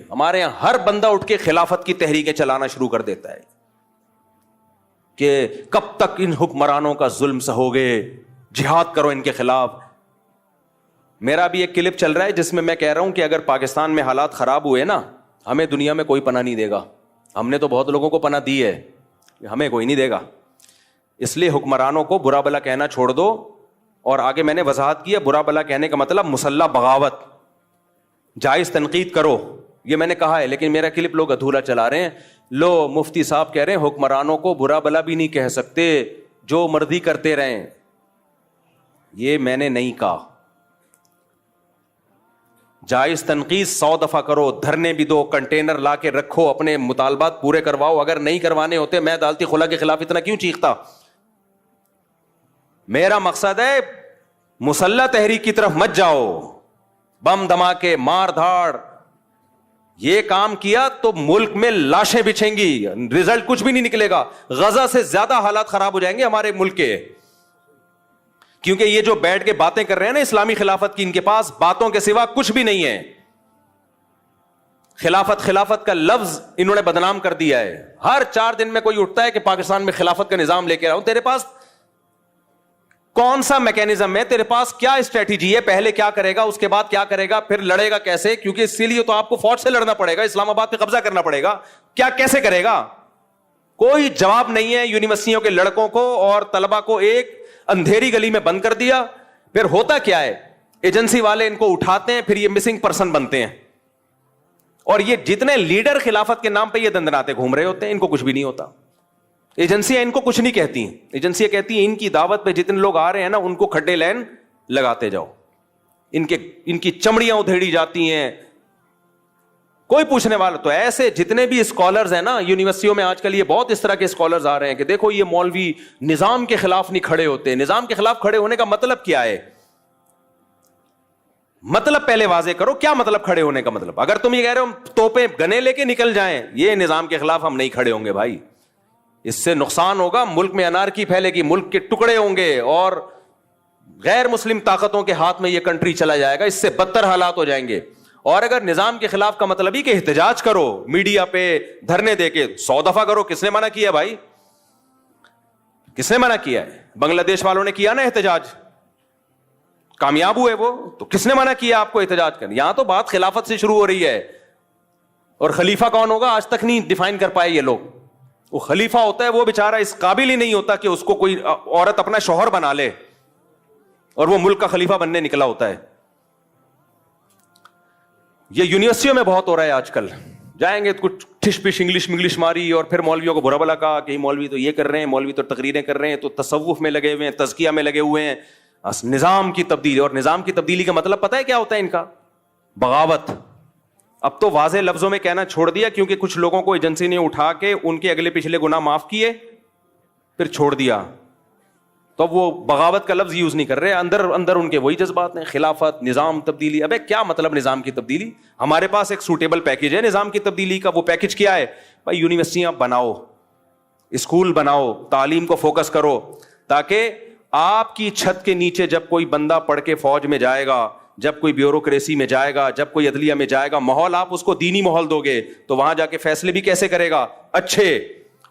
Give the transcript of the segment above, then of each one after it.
ہمارے یہاں ہر بندہ اٹھ کے خلافت کی تحریکیں چلانا شروع کر دیتا ہے کہ کب تک ان حکمرانوں کا ظلم سہو گے, جہاد کرو ان کے خلاف. میرا بھی ایک کلپ چل رہا ہے جس میں میں کہہ رہا ہوں کہ اگر پاکستان میں حالات خراب ہوئے نا, ہمیں دنیا میں کوئی پناہ نہیں دے گا. ہم نے تو بہت لوگوں کو پناہ دی ہے, ہمیں کوئی نہیں دے گا. اس لیے حکمرانوں کو برا بلا کہنا چھوڑ دو. اور آگے میں نے وضاحت کی ہے, برا بلا کہنے کا مطلب مسلح بغاوت, جائز تنقید کرو, یہ میں نے کہا ہے. لیکن میرا کلپ لوگ ادھورا چلا رہے ہیں. لو مفتی صاحب کہہ رہے ہیں حکمرانوں کو برا بلا بھی نہیں کہہ سکتے, جو مرضی کرتے رہیں. یہ میں نے نہیں کہا. جائز تنقید 100 دفعہ کرو, دھرنے بھی دو, کنٹینر لا کے رکھو, اپنے مطالبات پورے کرواؤ. اگر نہیں کروانے ہوتے میں عدالتی خلا کے خلاف اتنا کیوں چیختا. میرا مقصد ہے مسلح تحریک کی طرف مت جاؤ, بم دھماکے مار دھاڑ. یہ کام کیا تو ملک میں لاشیں بچھیں گی, رزلٹ کچھ بھی نہیں نکلے گا. غزہ سے زیادہ حالات خراب ہو جائیں گے ہمارے ملک کے, کیونکہ یہ جو بیٹھ کے باتیں کر رہے ہیں نا اسلامی خلافت کی, ان کے پاس باتوں کے سوا کچھ بھی نہیں ہے. خلافت خلافت کا لفظ انہوں نے بدنام کر دیا ہے. ہر 4 دن میں کوئی اٹھتا ہے کہ پاکستان میں خلافت کا نظام لے کے آؤں. تیرے پاس کون سا میکینزم ہے, تیرے پاس کیا اسٹریٹجی ہے, پہلے کیا کرے گا, اس کے بعد کیا کرے گا, پھر لڑے گا کیسے؟ کیونکہ اس لیے تو آپ کو فوج سے لڑنا پڑے گا, اسلام آباد پہ قبضہ کرنا پڑے گا. کیا کیسے کرے گا؟ کوئی جواب نہیں ہے. یونیورسٹیوں کے لڑکوں کو اور طلبہ کو ایک اندھیری گلی میں بند کر دیا. پھر ہوتا کیا ہے, ایجنسی والے ان کو اٹھاتے ہیں, پھر یہ مسنگ پرسن بنتے ہیں. اور یہ جتنے لیڈر خلافت کے نام پہ یہ دندناتے گھوم رہے ہوتے ہیں, ان کو کچھ بھی نہیں ہوتا. ایجنسیاں ان کو کچھ نہیں کہتی ہیں. ایجنسیاں کہتی ہیں ان کی دعوت پہ جتنے لوگ آ رہے ہیں نا ان کو کھڈے لین لگاتے جاؤ, ان کی چمڑیاں ادھیڑی جاتی ہیں, کوئی پوچھنے والا. تو ایسے جتنے بھی اسکالرز ہیں نا یونیورسٹیوں میں آج کل, یہ بہت اس طرح کے اسکالرز آ رہے ہیں کہ دیکھو یہ مولوی نظام کے خلاف نہیں کھڑے ہوتے. نظام کے خلاف کھڑے ہونے کا مطلب کیا ہے؟ مطلب پہلے واضح کرو, کیا مطلب کھڑے ہونے کا مطلب؟ اگر تم یہ کہہ رہے ہو توپیں گنے لے کے نکل جائیں, یہ نظام کے خلاف ہم نہیں کھڑے ہوں گے بھائی. اس سے نقصان ہوگا, ملک میں انارکی پھیلے گی, ملک کے ٹکڑے ہوں گے, اور غیر مسلم طاقتوں کے ہاتھ میں یہ کنٹری چلا جائے گا. اس سے بدتر حالات ہو جائیں گے. اور اگر نظام کے خلاف کا مطلب ہی کہ احتجاج کرو, میڈیا پہ دھرنے دے کے 100 دفعہ کرو, کس نے منع کیا بھائی؟ کس نے منع کیا ہے؟ بنگلہ دیش والوں نے کیا نا احتجاج, کامیاب ہوئے وہ, تو کس نے منع کیا آپ کو احتجاج کرنے؟ یہاں تو بات خلافت سے شروع ہو رہی ہے. اور خلیفہ کون ہوگا آج تک نہیں ڈیفائن کر پائے یہ لوگ. وہ خلیفہ ہوتا ہے وہ بیچارہ اس قابل ہی نہیں ہوتا کہ اس کو کوئی عورت اپنا شوہر بنا لے, اور وہ ملک کا خلیفہ بننے نکلا ہوتا ہے. یہ یونیورسٹیوں میں بہت ہو رہا ہے آج کل. جائیں گے کچھ ٹھش پش انگلش ماری, اور پھر مولویوں کو برا بلا کہا کہ مولوی تو یہ کر رہے ہیں, مولوی تو تقریریں کر رہے ہیں, تو تصوف میں لگے ہوئے ہیں, تزکیہ میں لگے ہوئے ہیں, نظام کی تبدیلی. اور نظام کی تبدیلی کا مطلب پتہ ہے کیا ہوتا ہے ان کا؟ بغاوت. اب تو واضح لفظوں میں کہنا چھوڑ دیا, کیونکہ کچھ لوگوں کو ایجنسی نے اٹھا کے ان کے اگلے پچھلے گناہ معاف کیے, پھر چھوڑ دیا. تو وہ بغاوت کا لفظ یوز نہیں کر رہے. اندر ان کے وہی جذبات ہیں, خلافت, نظام تبدیلی. ابے کیا مطلب نظام کی تبدیلی؟ ہمارے پاس ایک سوٹیبل پیکج ہے نظام کی تبدیلی کا. وہ پیکج کیا ہے بھائی؟ یونیورسٹیاں بناؤ, اسکول بناؤ, تعلیم کو فوکس کرو, تاکہ آپ کی چھت کے نیچے جب کوئی بندہ پڑھ کے فوج میں جائے گا, جب کوئی بیوروکریسی میں جائے گا, جب کوئی عدلیہ میں جائے گا, ماحول آپ اس کو دینی ماحول دو گے تو وہاں جا کے فیصلے بھی کیسے کرے گا؟ اچھے.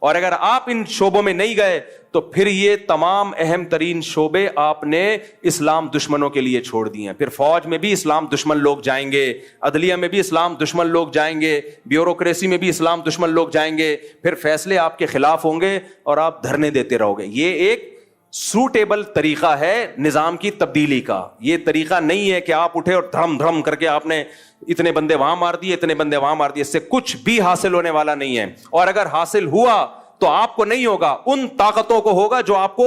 اور اگر آپ ان شعبوں میں نہیں گئے تو پھر یہ تمام اہم ترین شعبے آپ نے اسلام دشمنوں کے لیے چھوڑ دیے ہیں. پھر فوج میں بھی اسلام دشمن لوگ جائیں گے, عدلیہ میں بھی اسلام دشمن لوگ جائیں گے, بیوروکریسی میں بھی اسلام دشمن لوگ جائیں گے. پھر فیصلے آپ کے خلاف ہوں گے اور آپ دھرنے دیتے رہو گے. یہ ایک سوٹیبل طریقہ ہے نظام کی تبدیلی کا. یہ طریقہ نہیں ہے کہ آپ اٹھے اور دھڑم دھڑم کر کے آپ نے اتنے بندے وہاں مار دیے, اتنے بندے وہاں مار دیے. اس سے کچھ بھی حاصل ہونے والا نہیں ہے. اور اگر حاصل ہوا تو آپ کو نہیں ہوگا, ان طاقتوں کو ہوگا جو آپ کو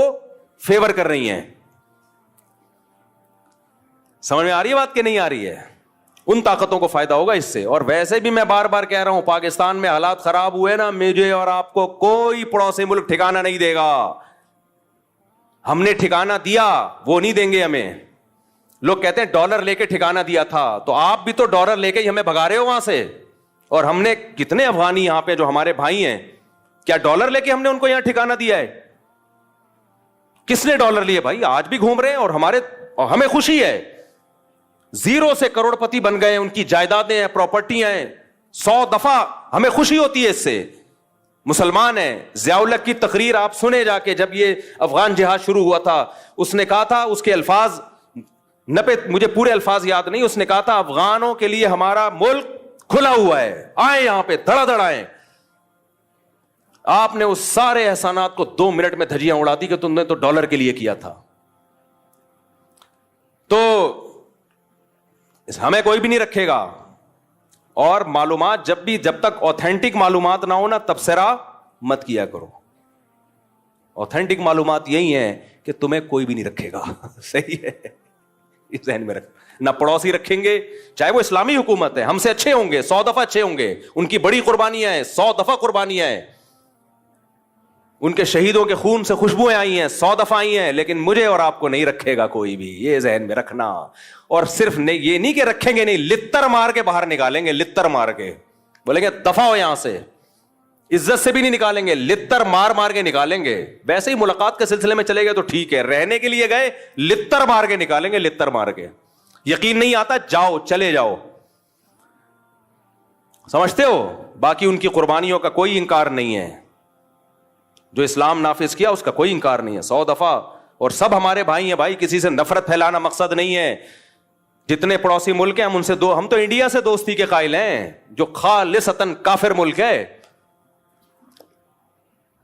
فیور کر رہی ہیں. سمجھ میں آ رہی ہے بات کہ نہیں آ رہی ہے؟ ان طاقتوں کو فائدہ ہوگا اس سے. اور ویسے بھی میں بار بار کہہ رہا ہوں, پاکستان میں حالات خراب ہوئے نا, مجھے اور آپ کو کوئی پڑوسی ملک ٹھکانہ نہیں دے گا. ہم نے ٹھکانہ دیا, وہ نہیں دیں گے ہمیں. لوگ کہتے ہیں ڈالر لے کے ٹھکانہ دیا تھا, تو آپ بھی تو ڈالر لے کے ہی ہمیں بھگا رہے ہو وہاں سے. اور ہم نے کتنے افغانی یہاں پہ جو ہمارے بھائی ہیں, کیا ڈالر لے کے ہم نے ان کو یہاں ٹھکانہ دیا ہے؟ کس نے ڈالر لیے بھائی؟ آج بھی گھوم رہے ہیں اور ہمیں خوشی ہے. 0 سے کروڑ پتی بن گئے, ان کی جائیدادیں ہیں, پراپرٹیاں ہیں, 100 دفعہ ہمیں خوشی ہوتی ہے اس سے. مسلمان ہے. ضیاء الحق کی تقریر آپ سنے جا کے, جب یہ افغان جہاد شروع ہوا تھا, اس نے کہا تھا, اس کے الفاظ مجھے پورے الفاظ یاد نہیں, اس نے کہا تھا افغانوں کے لیے ہمارا ملک کھلا ہوا ہے, آئیں یہاں پہ دھڑا دھڑ آئیں. آپ نے اس سارے احسانات کو 2 منٹ میں دھجیاں اڑا دی کہ تم نے تو ڈالر کے لیے کیا تھا. تو ہمیں کوئی بھی نہیں رکھے گا. اور معلومات جب تک اوتھینٹک معلومات نہ ہو نا, تبصرہ مت کیا کرو. اوتھینٹک معلومات یہی ہیں کہ تمہیں کوئی بھی نہیں رکھے گا. صحیح ہے, اس ذہن میں رکھ. نہ پڑوسی رکھیں گے, چاہے وہ اسلامی حکومت ہے, ہم سے اچھے ہوں گے, 100 دفعہ اچھے ہوں گے, ان کی بڑی قربانیاں ہیں, 100 دفعہ قربانیاں ہیں, ان کے شہیدوں کے خون سے خوشبوئیں آئی ہیں, 100 دفعہ آئی ہیں, لیکن مجھے اور آپ کو نہیں رکھے گا کوئی بھی. یہ ذہن میں رکھنا. اور صرف یہ نہیں کہ رکھیں گے نہیں, لتر مار کے باہر نکالیں گے, لتر مار کے بولیں گے دفع ہو یہاں سے. عزت سے بھی نہیں نکالیں گے, لتر مار مار کے نکالیں گے. ویسے ہی ملاقات کے سلسلے میں چلے گئے تو ٹھیک ہے, رہنے کے لیے گئے لتر مار کے نکالیں گے, لتر مار کے. یقین نہیں آتا, جاؤ, چلے جاؤ. سمجھتے ہو؟ باقی ان کی قربانیوں کا کوئی انکار نہیں ہے, جو اسلام نافذ کیا اس کا کوئی انکار نہیں ہے, 100 دفعہ. اور سب ہمارے بھائی ہیں بھائی, کسی سے نفرت پھیلانا مقصد نہیں ہے. جتنے پڑوسی ملک ہیں ہم ان سے ہم تو انڈیا سے دوستی کے قائل ہیں, جو خالصتاً کافر ملک ہے.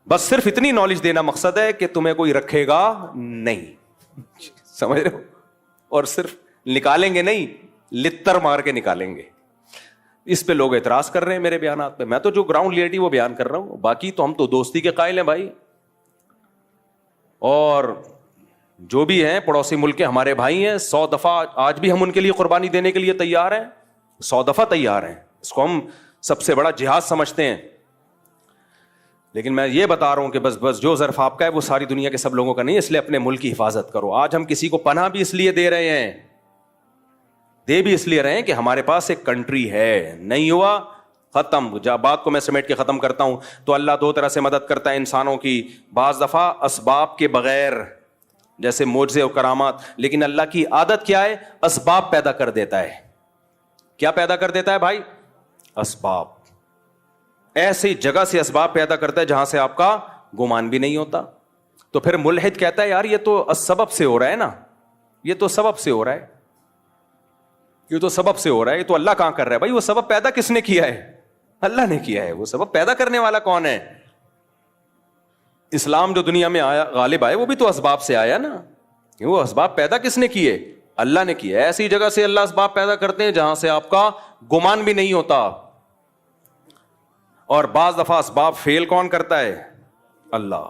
بس صرف اتنی نالج دینا مقصد ہے کہ تمہیں کوئی رکھے گا نہیں. سمجھ رہے ہو؟ اور صرف نکالیں گے نہیں, لتر مار کے نکالیں گے. اس پہ لوگ اعتراض کر رہے ہیں میرے بیانات پہ. میں تو جو گراؤنڈ ریئلٹی وہ بیان کر رہا ہوں, باقی تو ہم تو دوستی کے قائل ہیں بھائی. اور جو بھی ہیں پڑوسی ملک کے ہمارے بھائی ہیں, 100 دفعہ آج بھی ہم ان کے لیے قربانی دینے کے لیے تیار ہیں, 100 دفعہ تیار ہیں. اس کو ہم سب سے بڑا جہاد سمجھتے ہیں. لیکن میں یہ بتا رہا ہوں کہ بس جو ظرف آپ کا ہے وہ ساری دنیا کے سب لوگوں کا نہیں, اس لیے اپنے ملک کی حفاظت کرو. آج ہم کسی کو پناہ بھی اس لیے دے رہے ہیں, دے بھی اس لیے رہے ہیں کہ ہمارے پاس ایک کنٹری ہے. نہیں ہوا ختم. جب بات کو میں سمیٹ کے ختم کرتا ہوں تو اللہ 2 طرح سے مدد کرتا ہے انسانوں کی. بعض دفعہ اسباب کے بغیر, جیسے معجزے اور کرامات. لیکن اللہ کی عادت کیا ہے؟ اسباب پیدا کر دیتا ہے. کیا پیدا کر دیتا ہے بھائی؟ اسباب. ایسی جگہ سے اسباب پیدا کرتا ہے جہاں سے آپ کا گمان بھی نہیں ہوتا. تو پھر ملحد کہتا ہے یار یہ تو سبب سے ہو رہا ہے نا, یہ تو سبب سے ہو رہا ہے, یہ تو سبب سے ہو رہا ہے, یہ تو اللہ کہاں کر رہا ہے. بھائی وہ سبب پیدا کس نے کیا ہے؟ اللہ نے کیا ہے. وہ سبب پیدا کرنے والا کون ہے؟ اسلام جو دنیا میں آیا غالب آئے وہ بھی تو اسباب سے آیا نا. وہ اسباب پیدا کس نے کیے؟ اللہ نے کیا. ایسی جگہ سے اللہ اسباب پیدا کرتے ہیں جہاں سے آپ کا گمان بھی نہیں ہوتا. اور بعض دفعہ اسباب فیل کون کرتا ہے؟ اللہ.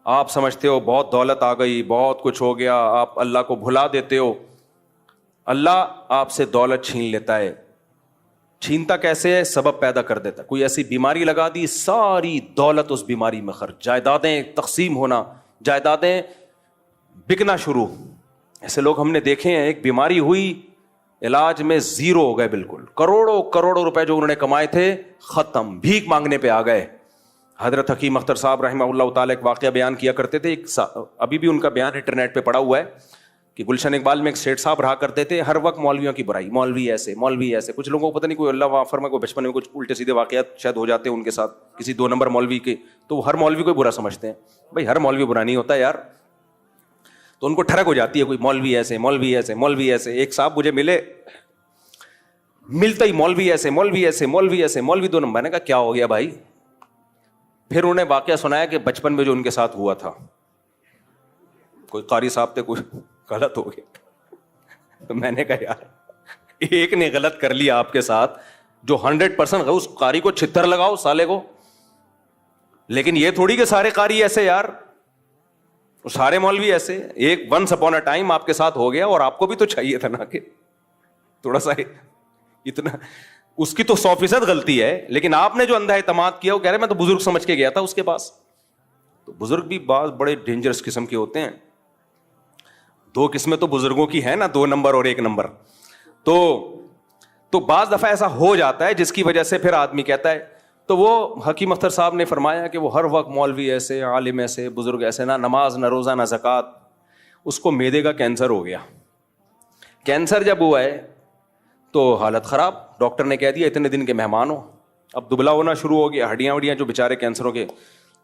آپ سمجھتے ہو بہت دولت آ گئی, بہت کچھ ہو گیا, آپ اللہ کو بھلا دیتے ہو. اللہ آپ سے دولت چھین لیتا ہے. چھینتا کیسے ہے؟ سبب پیدا کر دیتا. کوئی ایسی بیماری لگا دی, ساری دولت اس بیماری میں خرچ, جائیدادیں تقسیم ہونا, جائیدادیں بکنا شروع. ایسے لوگ ہم نے دیکھے ہیں, ایک بیماری ہوئی, علاج میں زیرو ہو گئے بالکل. کروڑوں کروڑوں روپے جو انہوں نے کمائے تھے ختم, بھیک مانگنے پہ آ گئے. حضرت حکیم اختر صاحب رحمہ اللہ تعالیٰ ایک واقعہ بیان کیا کرتے تھے. ابھی بھی ان کا بیان انٹرنیٹ پہ پڑا ہوا ہے کہ گلشن اقبال میں ایک سیٹھ صاحب رہا کرتے تھے, ہر وقت مولویوں کی برائی, مولوی ایسے مولوی ایسے. کچھ لوگوں کو پتہ نہیں, کوئی اللہ وافر میں کوئی بچپن میں کچھ الٹے سیدھے واقعات شاید ہو جاتے ہیں ان کے ساتھ, کسی 2 نمبر مولوی کے, تو وہ ہر مولوی کو برا سمجھتے ہیں. بھائی ہر مولوی برا نہیں ہوتا یار. تو ان کو ٹھڑک ہو جاتی ہے, کوئی مولوی ایسے مولوی ایسے مولوی ایسے. ایک صاحب مجھے ملتا ہی مولوی ایسے مولوی ایسے مولوی ایسے مولوی 2 نمبر. میں نے کہا کیا ہو گیا بھائی؟ پھر انہیں واقعہ سنایا کہ بچپن میں جو ان کے ساتھ ہوا تھا, کوئی قاری صاحب تھے, کچھ غلط ہو گیا. تو میں نے کہا یار ایک نے غلط کر لیا آپ کے ساتھ, جو 100% اس قاری کو چھتر لگاؤ سالے کو. لیکن یہ تھوڑی کہ سارے قاری ایسے یار, سارے مولوی ایسے. ایک ونس اپون اے ٹائم آپ کے ساتھ ہو گیا, اور آپ کو بھی تو چاہیے تھا نا کہ تھوڑا سا اتنا. اس کی تو 100% غلطی ہے, لیکن آپ نے جو اندھا اعتماد کیا, وہ کہہ رہے میں تو بزرگ سمجھ کے گیا تھا اس کے پاس. تو بزرگ بھی بعض بڑے ڈینجرس قسم کے ہوتے ہیں. 2 قسمیں تو بزرگوں کی ہیں نا, 2 نمبر اور 1 نمبر. تو بعض دفعہ ایسا ہو جاتا ہے جس کی وجہ سے پھر آدمی کہتا ہے. تو وہ حکیم اختر صاحب نے فرمایا کہ وہ ہر وقت مولوی ایسے, عالم ایسے, بزرگ ایسے, نہ نماز نہ روزہ نہ زکوٰۃ. اس کو معدے کا کینسر ہو گیا. کینسر جب ہوا ہے تو حالت خراب, ڈاکٹر نے کہہ دیا اتنے دن کے مہمان ہو. اب دبلا ہونا شروع ہو گیا, ہڈیاں وڈیاں جو بیچارے کینسروں کے.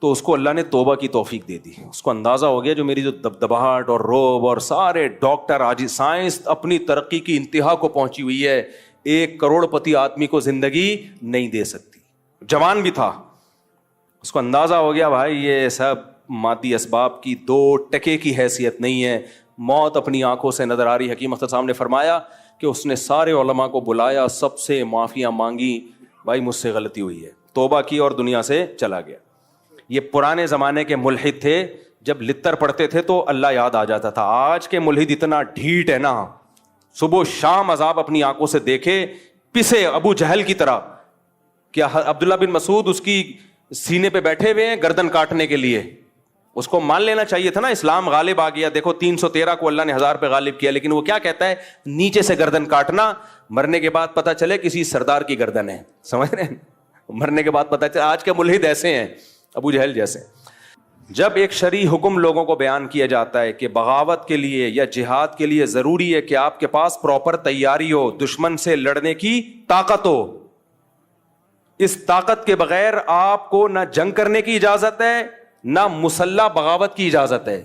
تو اس کو اللہ نے توبہ کی توفیق دے دی. اس کو اندازہ ہو گیا جو میری جو دبدباہٹ اور روب اور سارے ڈاکٹر, آج سائنس اپنی ترقی کی انتہا کو پہنچی ہوئی ہے, 1 کروڑپتی آدمی کو زندگی نہیں دے سکتی. جوان بھی تھا, اس کو اندازہ ہو گیا بھائی یہ سب مادی اسباب کی 2 ٹکے کی حیثیت نہیں ہے, موت اپنی آنکھوں سے نظر آ رہی. حکیم اختر صاحب نے فرمایا کہ اس نے سارے علماء کو بلایا, سب سے معافیاں مانگی, بھائی مجھ سے غلطی ہوئی ہے, توبہ کی اور دنیا سے چلا گیا. یہ پرانے زمانے کے ملحد تھے, جب لتر پڑھتے تھے تو اللہ یاد آ جاتا تھا. آج کے ملحد اتنا ڈھیٹ ہے نا, صبح شام عذاب اپنی آنکھوں سے دیکھے, پسے ابو جہل کی طرح. کیا عبداللہ بن مسعود اس کی سینے پہ بیٹھے ہوئے ہیں گردن کاٹنے کے لیے؟ اس کو مان لینا چاہیے تھا نا, اسلام غالب آ گیا. دیکھو 313 کو اللہ نے 1000 پہ غالب کیا, لیکن وہ کیا کہتا ہے, نیچے سے گردن کاٹنا, مرنے کے بعد پتا چلے کسی سردار کی گردن ہے. سمجھ رہے ہیں, مرنے کے بعد پتا چلے. آج کے ملحد ایسے ہیں, ابو جہل جیسے. جب ایک شرعی حکم لوگوں کو بیان کیا جاتا ہے کہ بغاوت کے لیے یا جہاد کے لیے ضروری ہے کہ آپ کے پاس پراپر تیاری ہو, دشمن سے لڑنے کی طاقت ہو. اس طاقت کے بغیر آپ کو نہ جنگ کرنے کی اجازت ہے, نہ مسلح بغاوت کی اجازت ہے.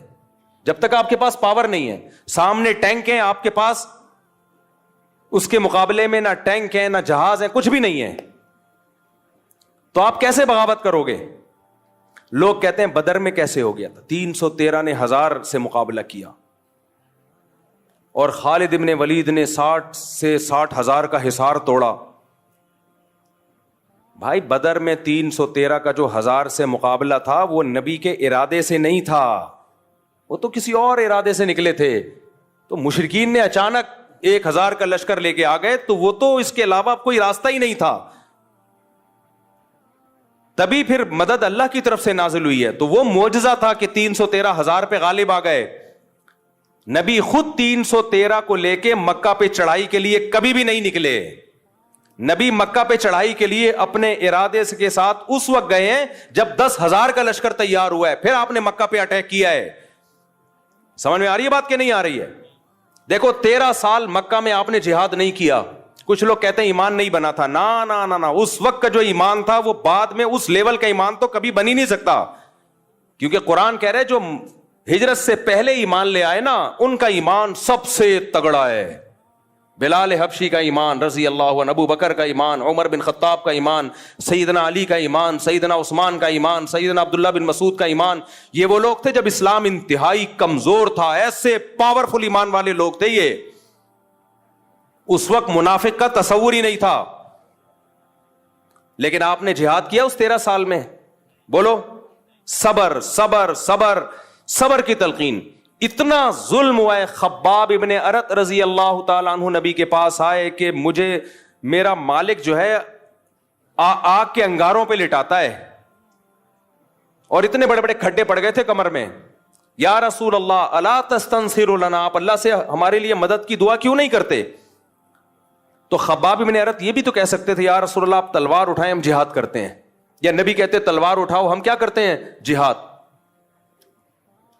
جب تک آپ کے پاس پاور نہیں ہے, سامنے ٹینک ہیں آپ کے پاس, اس کے مقابلے میں نہ ٹینک ہے نہ جہاز ہے, کچھ بھی نہیں ہے, تو آپ کیسے بغاوت کرو گے؟ لوگ کہتے ہیں بدر میں کیسے ہو گیا تھا, 313 نے 1000 سے مقابلہ کیا, اور خالد ابن ولید نے 60 سے 60,000 کا حصار توڑا. بھائی بدر میں 313 کا جو 1000 سے مقابلہ تھا وہ نبی کے ارادے سے نہیں تھا, وہ تو کسی اور ارادے سے نکلے تھے. تو مشرکین نے اچانک 1000 کا لشکر لے کے آ گئے, تو وہ تو اس کے علاوہ کوئی راستہ ہی نہیں تھا. تبھی پھر مدد اللہ کی طرف سے نازل ہوئی ہے. تو وہ معجزہ تھا کہ 313,000 پہ غالب آ گئے. نبی خود 313 کو لے کے مکہ پہ چڑھائی کے لیے کبھی بھی نہیں نکلے. نبی مکہ پہ چڑھائی کے لیے اپنے ارادے کے ساتھ اس وقت گئے ہیں جب 10,000 کا لشکر تیار ہوا ہے, پھر آپ نے مکہ پہ اٹیک کیا ہے. سمجھ میں آ رہی ہے بات کہ نہیں آ رہی ہے؟ دیکھو 13 سال مکہ میں آپ نے جہاد نہیں کیا. کچھ لوگ کہتے ہیں ایمان نہیں بنا تھا. نا نا نا نا, اس وقت کا جو ایمان تھا وہ بعد میں اس لیول کا ایمان تو کبھی بن ہی نہیں سکتا, کیونکہ قرآن کہہ رہے جو ہجرت سے پہلے ایمان لے آئے نا ان کا ایمان سب سے تگڑا ہے. بلال حبشی کا ایمان رضی اللہ عنہ, ابو بکر کا ایمان, عمر بن خطاب کا ایمان, سیدنا علی کا ایمان, سیدنا عثمان کا ایمان, سیدنا عبداللہ بن مسعود کا ایمان. یہ وہ لوگ تھے جب اسلام انتہائی کمزور تھا, ایسے پاورفل ایمان والے لوگ تھے یہ. اس وقت منافق کا تصور ہی نہیں تھا, لیکن آپ نے جہاد کیا اس 13 سال میں. بولو صبر صبر صبر صبر کی تلقین. اتنا ظلم ہوا ہے, خباب ابن ارت رضی اللہ تعالیٰ عنہ نبی کے پاس آئے کہ مجھے میرا مالک جو ہے آگ کے انگاروں پہ لٹاتا ہے, اور اتنے بڑے بڑے کھڈے پڑ گئے تھے کمر میں. یا رسول اللہ الا تستنصر لنا, آپ اللہ سے ہمارے لیے مدد کی دعا کیوں نہیں کرتے؟ تو خباب ابن ارت یہ بھی تو کہہ سکتے تھے, یا رسول اللہ آپ تلوار اٹھائیں ہم جہاد کرتے ہیں, یا نبی کہتے تلوار اٹھاؤ ہم کیا کرتے ہیں جہاد.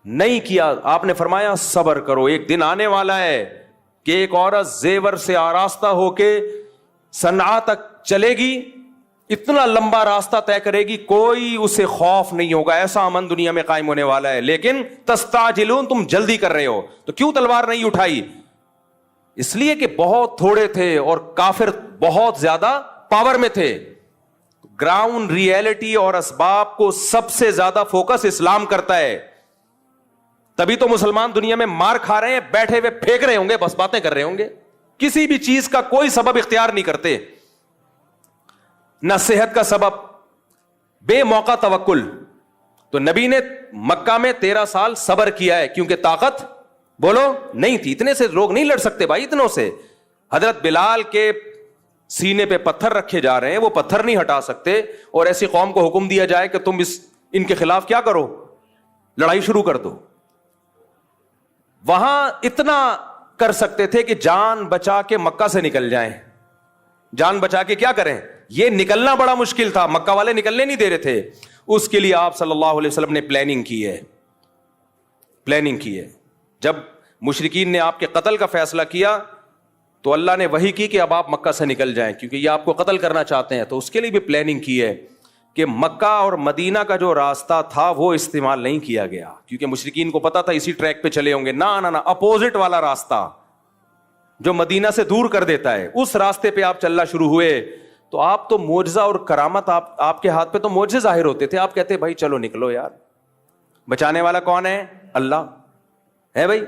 نہیں کیا. آپ نے فرمایا صبر کرو, ایک دن آنے والا ہے کہ ایک عورت زیور سے آراستہ ہو کے صنعاء تک چلے گی, اتنا لمبا راستہ طے کرے گی, کوئی اسے خوف نہیں ہوگا, ایسا امن دنیا میں قائم ہونے والا ہے. لیکن تستعجلون, تم جلدی کر رہے ہو, تو کیوں تلوار نہیں اٹھائی؟ اس لیے کہ بہت تھوڑے تھے اور کافر بہت زیادہ پاور میں تھے. گراؤنڈ ریئلٹی اور اسباب کو سب سے زیادہ فوکس اسلام کرتا ہے. تبھی تو مسلمان دنیا میں مار کھا رہے ہیں, بیٹھے ہوئے پھینک رہے ہوں گے, بس باتیں کر رہے ہوں گے, کسی بھی چیز کا کوئی سبب اختیار نہیں کرتے, نہ صحت کا سبب, بے موقع توکل. تو نبی نے مکہ میں 13 سال صبر کیا ہے, کیونکہ طاقت بولو نہیں تھی. اتنے سے لوگ نہیں لڑ سکتے بھائی, اتنوں سے. حضرت بلال کے سینے پہ پتھر رکھے جا رہے ہیں, وہ پتھر نہیں ہٹا سکتے, اور ایسی قوم کو حکم دیا جائے کہ تم ان کے خلاف کیا کرو, لڑائی شروع کر دو. وہاں اتنا کر سکتے تھے کہ جان بچا کے مکہ سے نکل جائیں. جان بچا کے کیا کریں؟ یہ نکلنا بڑا مشکل تھا, مکہ والے نکلنے نہیں دے رہے تھے. اس کے لیے آپ صلی اللہ علیہ وسلم نے پلاننگ کی ہے. جب مشرکین نے آپ کے قتل کا فیصلہ کیا تو اللہ نے وحی کی کہ اب آپ مکہ سے نکل جائیں کیونکہ یہ آپ کو قتل کرنا چاہتے ہیں. تو اس کے لیے بھی پلاننگ کی ہے کہ مکہ اور مدینہ کا جو راستہ تھا وہ استعمال نہیں کیا گیا کیونکہ مشرکین کو پتا تھا اسی ٹریک پہ چلے ہوں گے. نہ اپوزٹ والا راستہ جو مدینہ سے دور کر دیتا ہے اس راستے پہ آپ چلنا شروع ہوئے. تو آپ تو معجزہ اور کرامت آپ کے ہاتھ پہ تو معجزے ظاہر ہوتے تھے. آپ کہتے بھائی چلو نکلو یار. بچانے والا کون ہے؟ اللہ ہے بھائی.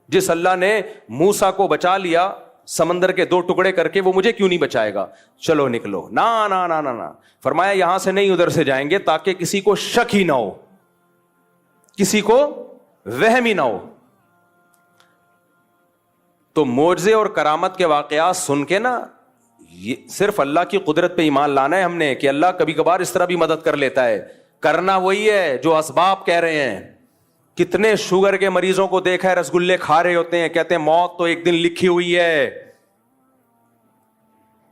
جس اللہ نے موسیٰ کو بچا لیا سمندر کے 2 ٹکڑے کر کے, وہ مجھے کیوں نہیں بچائے گا؟ چلو نکلو. نہ فرمایا یہاں سے نہیں ادھر سے جائیں گے تاکہ کسی کو شک ہی نہ ہو, کسی کو وہم ہی نہ ہو. تو معجزے اور کرامت کے واقعات سن کے نا صرف اللہ کی قدرت پہ ایمان لانا ہے ہم نے کہ اللہ کبھی کبھار اس طرح بھی مدد کر لیتا ہے. کرنا وہی ہے جو اسباب کہہ رہے ہیں. کتنے شوگر کے مریضوں کو دیکھا ہے رسگلے کھا رہے ہوتے ہیں, کہتے ہیں موت تو ایک دن لکھی ہوئی ہے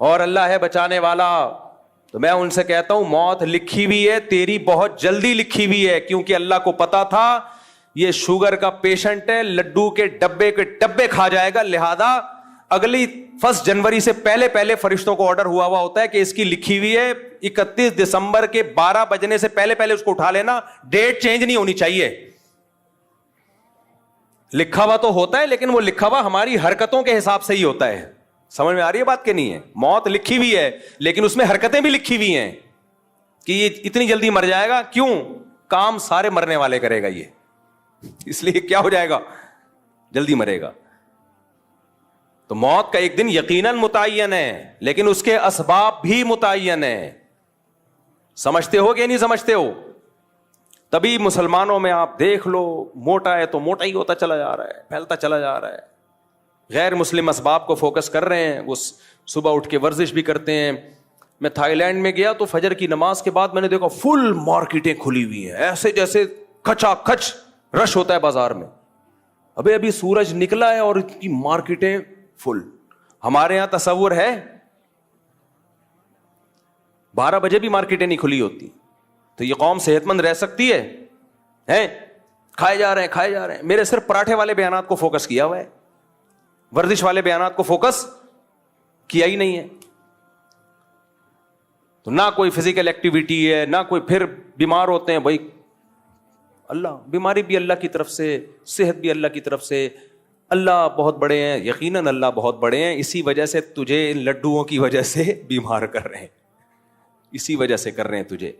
اور اللہ ہے بچانے والا. تو میں ان سے کہتا ہوں موت لکھی ہوئی ہے, تیری بہت جلدی لکھی ہوئی ہے کیونکہ اللہ کو پتا تھا یہ شوگر کا پیشنٹ ہے, لڈو کے ڈبے کھا جائے گا, لہذا اگلی 1 جنوری سے پہلے فرشتوں کو آرڈر ہوا ہوتا ہے کہ اس کی لکھی ہوئی ہے 31 دسمبر کے 12 بجنے سے پہلے اس کو اٹھا لینا, ڈیٹ چینج نہیں ہونی چاہیے. لکھا ہوا تو ہوتا ہے لیکن وہ لکھا ہوا ہماری حرکتوں کے حساب سے ہی ہوتا ہے. سمجھ میں آ رہی ہے بات کہ نہیں ہے؟ موت لکھی ہوئی ہے لیکن اس میں حرکتیں بھی لکھی ہوئی ہیں کہ یہ اتنی جلدی مر جائے گا. کیوں؟ کام سارے مرنے والے کرے گا یہ, اس لیے کیا ہو جائے گا؟ جلدی مرے گا. تو موت کا ایک دن یقیناً متعین ہے لیکن اس کے اسباب بھی متعین ہیں. سمجھتے ہو کہ نہیں سمجھتے ہو؟ تبھی مسلمانوں میں آپ دیکھ لو موٹا ہے تو موٹا ہی ہوتا چلا جا رہا ہے, پھیلتا چلا جا رہا ہے. غیر مسلم اسباب کو فوکس کر رہے ہیں, وہ صبح اٹھ کے ورزش بھی کرتے ہیں. میں تھائی لینڈ میں گیا تو فجر کی نماز کے بعد میں نے دیکھا فل مارکیٹیں کھلی ہوئی ہیں, ایسے جیسے کھچا کھچ رش ہوتا ہے بازار میں. ابھی سورج نکلا ہے اور کی مارکیٹیں فل. ہمارے یہاں تصور ہے 12 بجے بھی مارکیٹیں نہیں کھلی ہوتی. تو یہ قوم صحت مند رہ سکتی ہے؟ کھائے جا رہے ہیں. میرے صرف پراٹھے والے بیانات کو فوکس کیا ہوا ہے, ورزش والے بیانات کو فوکس کیا ہی نہیں ہے. تو نہ کوئی فزیکل ایکٹیویٹی ہے نہ کوئی, پھر بیمار ہوتے ہیں. بھائی اللہ, بیماری بھی اللہ کی طرف سے, صحت بھی اللہ کی طرف سے. اللہ بہت بڑے ہیں, یقیناً اللہ بہت بڑے ہیں. اسی وجہ سے تجھے ان لڈوؤں کی وجہ سے بیمار کر رہے ہیں, اسی وجہ سے کر رہے ہیں تجھے.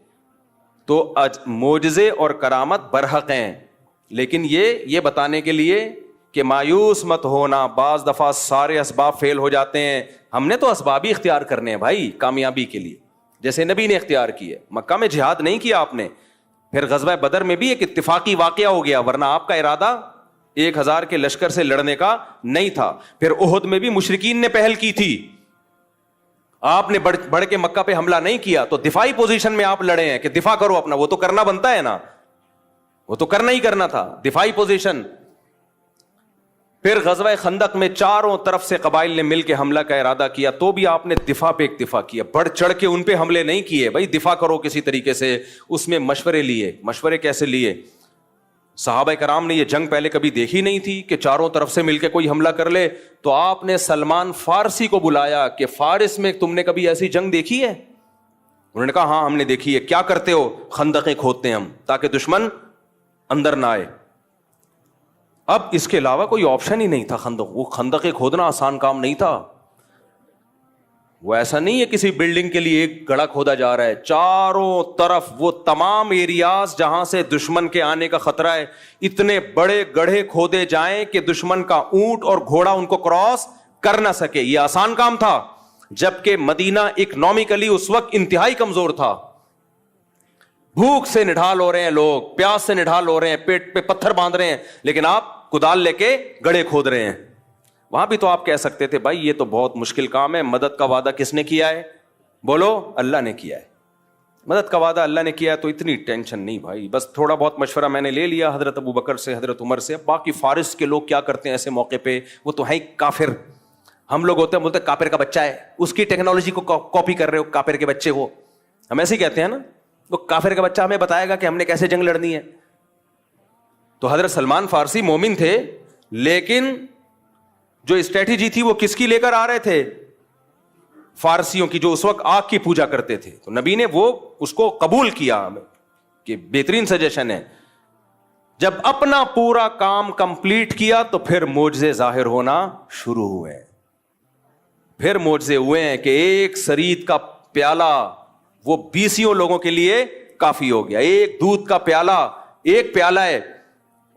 تو معجزے اور کرامت برحق ہیں لیکن یہ بتانے کے لیے کہ مایوس مت ہونا. بعض دفعہ سارے اسباب فیل ہو جاتے ہیں. ہم نے تو اسباب ہی اختیار کرنے ہیں بھائی کامیابی کے لیے, جیسے نبی نے اختیار کیے. مکہ میں جہاد نہیں کیا آپ نے, پھر غزوہ بدر میں بھی ایک اتفاقی واقعہ ہو گیا, ورنہ آپ کا ارادہ 1000 کے لشکر سے لڑنے کا نہیں تھا. پھر احد میں بھی مشرکین نے پہل کی تھی, آپ نے بڑھ کے مکہ پہ حملہ نہیں کیا. تو دفاعی پوزیشن میں آپ لڑے ہیں کہ دفاع کرو اپنا, وہ تو کرنا بنتا ہے نا, وہ تو کرنا ہی کرنا تھا دفاعی پوزیشن. پھر غزوہ خندق میں چاروں طرف سے قبائل نے مل کے حملہ کا ارادہ کیا, تو بھی آپ نے دفاع پہ اکتفا کیا, بڑھ چڑھ کے ان پہ حملے نہیں کیے. بھائی دفاع کرو کسی طریقے سے. اس میں مشورے لیے. مشورے کیسے لیے؟ صحابہ کرام نے یہ جنگ پہلے کبھی دیکھی نہیں تھی کہ چاروں طرف سے مل کے کوئی حملہ کر لے. تو آپ نے سلمان فارسی کو بلایا کہ فارس میں تم نے کبھی ایسی جنگ دیکھی ہے؟ انہوں نے کہا ہاں ہم نے دیکھی ہے. کیا کرتے ہو؟ خندقیں کھودتے ہیں ہم تاکہ دشمن اندر نہ آئے. اب اس کے علاوہ کوئی آپشن ہی نہیں تھا. وہ خندقیں کھودنا آسان کام نہیں تھا. وہ ایسا نہیں ہے کسی بلڈنگ کے لیے ایک گڑھا کھودا جا رہا ہے, چاروں طرف وہ تمام ایریاز جہاں سے دشمن کے آنے کا خطرہ ہے, اتنے بڑے گڑھے کھودے جائیں کہ دشمن کا اونٹ اور گھوڑا ان کو کراس کر نہ سکے. یہ آسان کام تھا, جبکہ مدینہ اکنامکلی اس وقت انتہائی کمزور تھا. بھوک سے نڈھال ہو رہے ہیں لوگ, پیاس سے نڈھال ہو رہے ہیں, پیٹ پہ پتھر باندھ رہے ہیں, لیکن آپ کدال لے کے گڑھے کھود رہے ہیں. وہاں بھی تو آپ کہہ سکتے تھے بھائی یہ تو بہت مشکل کام ہے. مدد کا وعدہ کس نے کیا ہے؟ بولو, اللہ نے کیا ہے. مدد کا وعدہ اللہ نے کیا ہے تو اتنی ٹینشن نہیں بھائی. بس تھوڑا بہت مشورہ میں نے لے لیا حضرت ابو بکر سے, حضرت عمر سے. باقی فارس کے لوگ کیا کرتے ہیں ایسے موقع پہ؟ وہ تو ہیں کافر. ہم لوگ ہوتے ہیں بولتے کافر کا بچہ ہے, اس کی ٹیکنالوجی کو کاپی کر رہے ہو, کافر کے بچے ہو. ہم ایسے ہی کہتے ہیں نا, وہ کافر کا بچہ ہمیں بتائے گا کہ ہم نے کیسے جنگ لڑنی ہے. تو حضرت سلمان فارسی مومن تھے, لیکن جو اسٹریٹجی تھی وہ کس کی لے کر آ رہے تھے؟ فارسیوں کی، جو اس وقت آگ کی پوجا کرتے تھے. تو نبی نے وہ اس کو قبول کیا کہ بہترین سجیشن ہے. جب اپنا پورا کام کمپلیٹ کیا تو پھر معجزے ظاہر ہونا شروع ہوئے. پھر معجزے ہوئے ہیں کہ ایک سرید کا پیالہ وہ 20 لوگوں کے لیے کافی ہو گیا. ایک دودھ کا پیالہ، ایک پیالہ ہے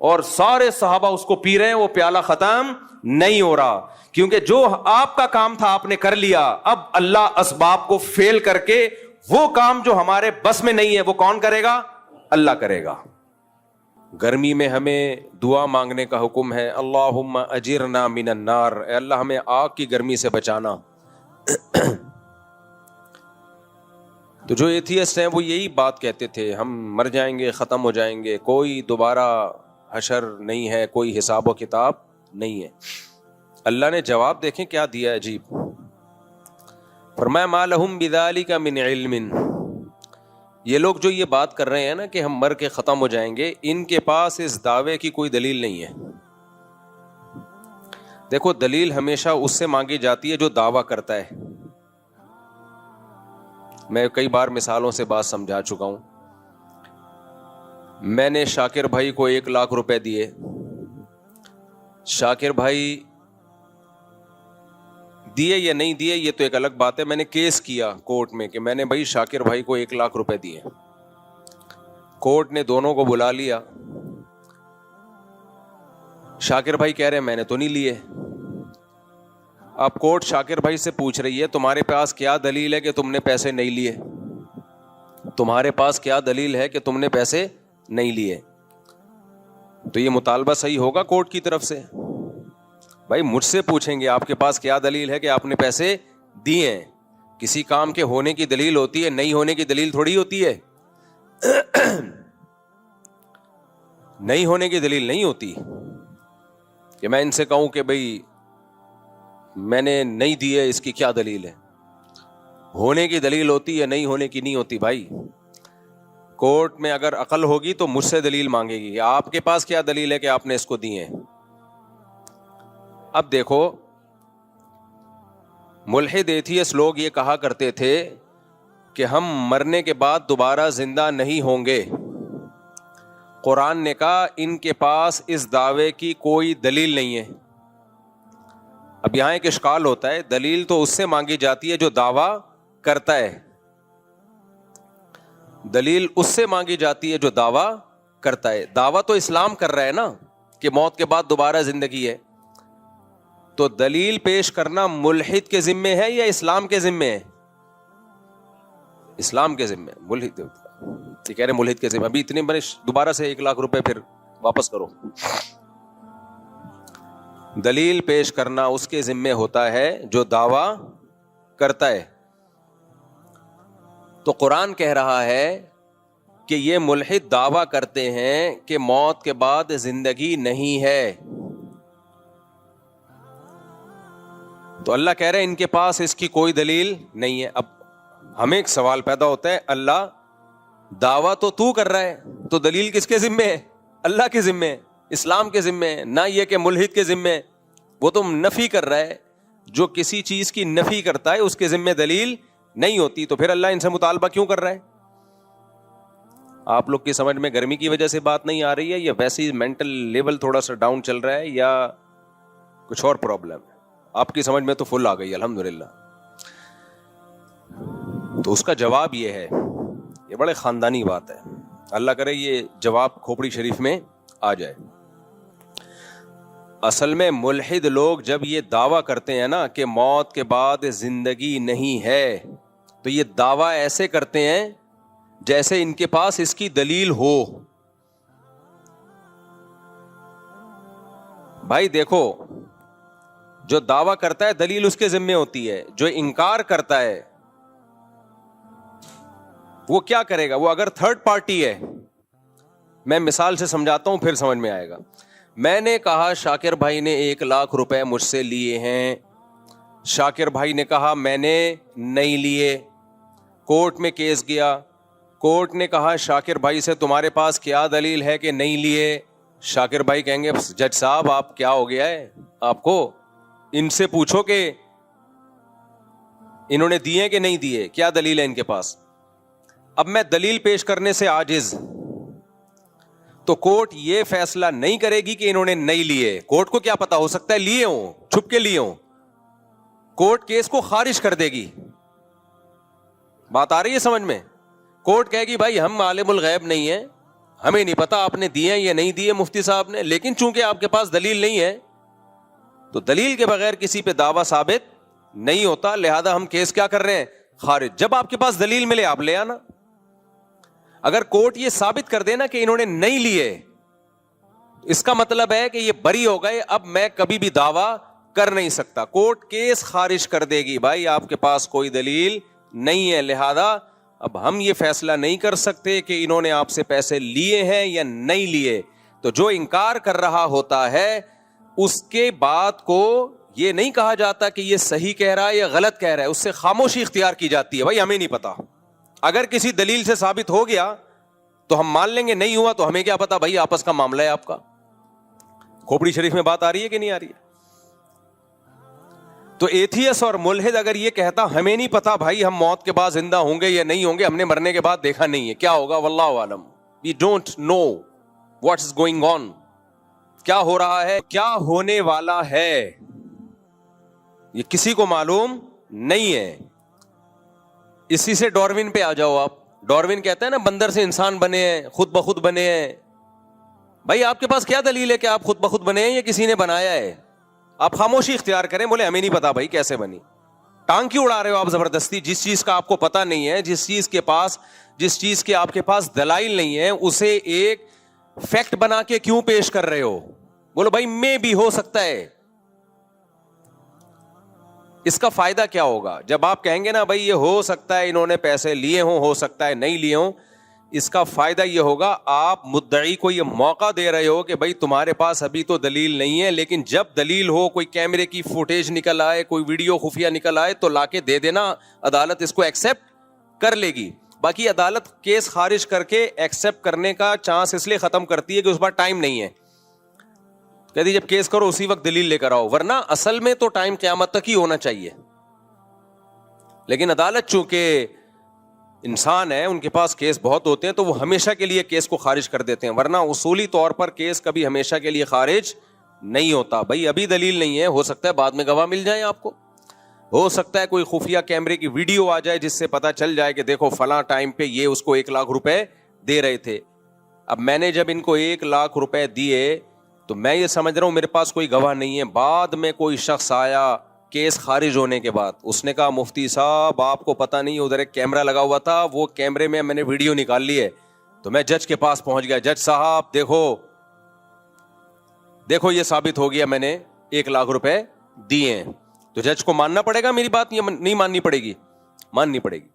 اور سارے صحابہ اس کو پی رہے ہیں، وہ پیالہ ختم نہیں ہو رہا. کیونکہ جو آپ کا کام تھا آپ نے کر لیا. اب اللہ اسباب کو فیل کر کے وہ کام جو ہمارے بس میں نہیں ہے وہ کون کرے گا؟ اللہ کرے گا. گرمی میں ہمیں دعا مانگنے کا حکم ہے. اللہم اجرنا من النار، اے اللہ ہمیں آگ کی گرمی سے بچانا. تو جو ایتھیسٹ ہیں وہ یہی بات کہتے تھے، ہم مر جائیں گے، ختم ہو جائیں گے، کوئی دوبارہ حشر نہیں ہے، کوئی حساب و کتاب نہیں ہے. اللہ نے جواب دیکھیں کیا دیا عجیب. فرمایا ما لہم بذالک من علم، یہ لوگ جو یہ بات کر رہے ہیں نا کہ ہم مر کے ختم ہو جائیں گے، ان کے پاس اس دعوے کی کوئی دلیل نہیں ہے. دیکھو دلیل ہمیشہ اس سے مانگی جاتی ہے جو دعویٰ کرتا ہے. میں کئی بار مثالوں سے بات سمجھا چکا ہوں. میں نے شاکر بھائی کو 1,00,000 روپے دیے. شاکر بھائی دیے یا نہیں دیے یہ تو ایک الگ بات ہے. میں نے کیس کیا کورٹ میں کہ میں نے بھائی شاکر بھائی کو 1,00,000 روپے دیے. کورٹ نے دونوں کو بلا لیا. شاکر بھائی کہہ رہے میں نے تو نہیں لیے. اب کورٹ شاکر بھائی سے پوچھ رہی ہے تمہارے پاس کیا دلیل ہے کہ تم نے پیسے نہیں لیے؟ تمہارے پاس کیا دلیل ہے کہ تم نے پیسے نہیں لیے؟ تو یہ مطالبہ صحیح ہوگا کورٹ کی طرف سے. بھائی مجھ سے پوچھیں گے آپ کے پاس کیا دلیل ہے کہ آپ نے پیسے دیے ہیں. کسی کام کے ہونے کی دلیل ہوتی ہے، نہیں ہونے کی دلیل تھوڑی ہوتی ہے. نہیں ہونے کی دلیل نہیں ہوتی کہ میں ان سے کہوں کہ بھئی میں نے نہیں دیے، اس کی کیا دلیل ہے. ہونے کی دلیل ہوتی ہے، نہیں ہونے کی نہیں ہوتی. بھائی کورٹ میں اگر عقل ہوگی تو مجھ سے دلیل مانگے گی کہ آپ کے پاس کیا دلیل ہے کہ آپ نے اس کو دیے ہیں. اب دیکھو ملحد ایتھیسٹ لوگ یہ کہا کرتے تھے کہ ہم مرنے کے بعد دوبارہ زندہ نہیں ہوں گے. قرآن نے کہا ان کے پاس اس دعوے کی کوئی دلیل نہیں ہے. اب یہاں ایک اشکال ہوتا ہے، دلیل تو اس سے مانگی جاتی ہے جو دعویٰ کرتا ہے. دلیل اس سے مانگی جاتی ہے جو دعویٰ کرتا ہے. دعویٰ تو اسلام کر رہا ہے نا کہ موت کے بعد دوبارہ زندگی ہے. تو دلیل پیش کرنا ملحد کے ذمے ہے یا اسلام کے ذمے ہے؟ اسلام کے ذمے. ملحد یہ کہہ رہے ملحد کے ذمے. ابھی اتنے بڑے دوبارہ سے 1,00,000 روپے پھر واپس کرو. دلیل پیش کرنا اس کے ذمے ہوتا ہے جو دعویٰ کرتا ہے. تو قرآن کہہ رہا ہے کہ یہ ملحد دعویٰ کرتے ہیں کہ موت کے بعد زندگی نہیں ہے. تو اللہ کہہ رہے ہیں ان کے پاس اس کی کوئی دلیل نہیں ہے. اب ہمیں ایک سوال پیدا ہوتا ہے، اللہ دعویٰ تو کر رہا ہے تو دلیل کس کے ذمے ہے؟ اللہ کے ذمے ہے، اسلام کے ذمے ہے، نہ یہ کہ ملحد کے ذمے ہے. وہ تو نفی کر رہا ہے. جو کسی چیز کی نفی کرتا ہے اس کے ذمے دلیل نہیں ہوتی. تو پھر اللہ ان سے مطالبہ کیوں کر رہا ہے؟ آپ لوگ کی سمجھ میں گرمی کی وجہ سے بات نہیں آ رہی ہے یا ویسے ہی مینٹل لیول تھوڑا سا ڈاؤن چل رہا ہے یا کچھ اور پرابلم ہے؟ آپ کی سمجھ میں تو فل آ گئی الحمدللہ. تو اس کا جواب یہ ہے، یہ بڑے خاندانی بات ہے. اللہ کرے یہ جواب کھوپڑی شریف میں آ جائے. اصل میں ملحد لوگ جب یہ دعویٰ کرتے ہیں نا کہ موت کے بعد زندگی نہیں ہے، تو یہ دعویٰ ایسے کرتے ہیں جیسے ان کے پاس اس کی دلیل ہو. بھائی دیکھو جو دعویٰ کرتا ہے دلیل اس کے ذمے ہوتی ہے. جو انکار کرتا ہے وہ کیا کرے گا؟ وہ اگر تھرڈ پارٹی ہے، میں مثال سے سمجھاتا ہوں پھر سمجھ میں آئے گا. میں نے کہا شاکر بھائی نے 1,00,000 روپے مجھ سے لیے ہیں. شاکر بھائی نے کہا میں نے نہیں لیے. کورٹ میں کیس گیا. کورٹ نے کہا شاکر بھائی سے تمہارے پاس کیا دلیل ہے کہ نہیں لیے؟ شاکر بھائی کہیں گے جج صاحب آپ کیا ہو گیا ہے آپ کو؟ ان سے پوچھو کہ انہوں نے دیے کہ نہیں دیے, کیا دلیل ہے ان کے پاس. اب میں دلیل پیش کرنے سے عاجز, تو کورٹ یہ فیصلہ نہیں کرے گی کہ انہوں نے نہیں لیے. کورٹ کو کیا پتا, ہو سکتا ہے لیے ہوں, چھپ کے لیے ہوں. کورٹ کیس کو خارج کر دے گی. بات آ رہی ہے سمجھ میں؟ کورٹ کہے گی بھائی ہم عالم الغیب نہیں ہیں, ہمیں نہیں پتا آپ نے دیے یا نہیں دیے مفتی صاحب نے, لیکن چونکہ آپ کے پاس دلیل نہیں ہے تو دلیل کے بغیر کسی پہ دعویٰ ثابت نہیں ہوتا, لہذا ہم کیس کیا کر رہے ہیں, خارج. جب آپ کے پاس دلیل ملے آپ لے آنا. اگر کورٹ یہ ثابت کر دینا کہ انہوں نے نہیں لیے, اس کا مطلب ہے کہ یہ بری ہو گئے, اب میں کبھی بھی دعویٰ کر نہیں سکتا. کورٹ کیس خارج کر دے گی, بھائی آپ کے پاس کوئی دلیل نہیں ہے, لہذا اب ہم یہ فیصلہ نہیں کر سکتے کہ انہوں نے آپ سے پیسے لیے ہیں یا نہیں لیے. تو جو انکار کر رہا ہوتا ہے اس کے بات کو یہ نہیں کہا جاتا کہ یہ صحیح کہہ رہا ہے یا غلط کہہ رہا ہے, اس سے خاموشی اختیار کی جاتی ہے, بھائی ہمیں نہیں پتا. اگر کسی دلیل سے ثابت ہو گیا تو ہم مان لیں گے, نہیں ہوا تو ہمیں کیا پتا, بھائی آپس کا معاملہ ہے آپ کا. کھوپڑی شریف میں بات آ رہی ہے کہ نہیں آ رہی ہے؟ تو ایتھیس اور ملحد اگر یہ کہتا ہمیں نہیں پتا بھائی ہم موت کے بعد زندہ ہوں گے یا نہیں ہوں گے, ہم نے مرنے کے بعد دیکھا نہیں ہے, کیا ہوگا واللہ عالم, we don't know what is going on, کیا ہو رہا ہے, کیا ہونے والا ہے, یہ کسی کو معلوم نہیں ہے. اسی سے ڈاروین پہ آ جاؤ آپ. ڈاروین کہتا ہے نا بندر سے انسان بنے ہیں, خود بخود بنے ہیں. بھائی آپ کے پاس کیا دلیل ہے کہ آپ خود بخود بنے ہیں یا کسی نے بنایا ہے؟ آپ خاموشی اختیار کریں, بولے ہمیں نہیں پتا بھائی کیسے بنی. ٹانگ کیوں اڑا رہے ہو آپ زبردستی؟ جس چیز کا آپ کو پتا نہیں ہے, جس چیز کے آپ کے پاس دلائل نہیں ہے, اسے ایک فیکٹ بنا کے کیوں پیش کر رہے ہو؟ بولو بھائی میں بھی ہو سکتا ہے. اس کا فائدہ کیا ہوگا جب آپ کہیں گے نا بھائی یہ ہو سکتا ہے انہوں نے پیسے لیے ہوں, ہو سکتا ہے نہیں لیے ہوں. اس کا فائدہ یہ ہوگا آپ مدعی کو یہ موقع دے رہے ہو کہ بھائی تمہارے پاس ابھی تو دلیل نہیں ہے, لیکن جب دلیل ہو, کوئی کیمرے کی فوٹیج نکل آئے, کوئی ویڈیو خفیہ نکل آئے تو لا کے دے دینا, عدالت اس کو ایکسیپٹ کر لے گی. باقی عدالت کیس خارج کر کے ایکسیپٹ کرنے کا چانس اس لیے ختم کرتی ہے کہ اس بار ٹائم نہیں ہے. کہتی جب کیس کرو اسی وقت دلیل لے کر آؤ, ورنہ اصل میں تو ٹائم قیامت تک ہی ہونا چاہیے. لیکن عدالت چونکہ انسان ہے, ان کے پاس کیس بہت ہوتے ہیں, تو وہ ہمیشہ کے لیے کیس کو خارج کر دیتے ہیں, ورنہ اصولی طور پر کیس کبھی ہمیشہ کے لیے خارج نہیں ہوتا. بھائی ابھی دلیل نہیں ہے, ہو سکتا ہے بعد میں گواہ مل جائیں آپ کو, ہو سکتا ہے کوئی خفیہ کیمرے کی ویڈیو آ جائے جس سے پتا چل جائے کہ دیکھو فلاں ٹائم پہ یہ اس کو 1 لاکھ روپے دے رہے تھے. اب میں نے جب ان کو 1 لاکھ روپے دیے تو میں یہ سمجھ رہا ہوں میرے پاس کوئی گواہ نہیں ہے. بعد میں کوئی شخص آیا کیس خارج ہونے کے بعد, اس نے کہا مفتی صاحب آپ کو پتہ نہیں ادھر ایک کیمرہ لگا ہوا تھا, وہ کیمرے میں نے ویڈیو نکال لی ہے. تو میں جج کے پاس پہنچ گیا, جج صاحب دیکھو یہ ثابت ہو گیا میں نے 1 لاکھ روپے دیے ہیں. تو جج کو ماننا پڑے گا میری بات, یہ نہیں ماننی پڑے گی؟ ماننی پڑے گی,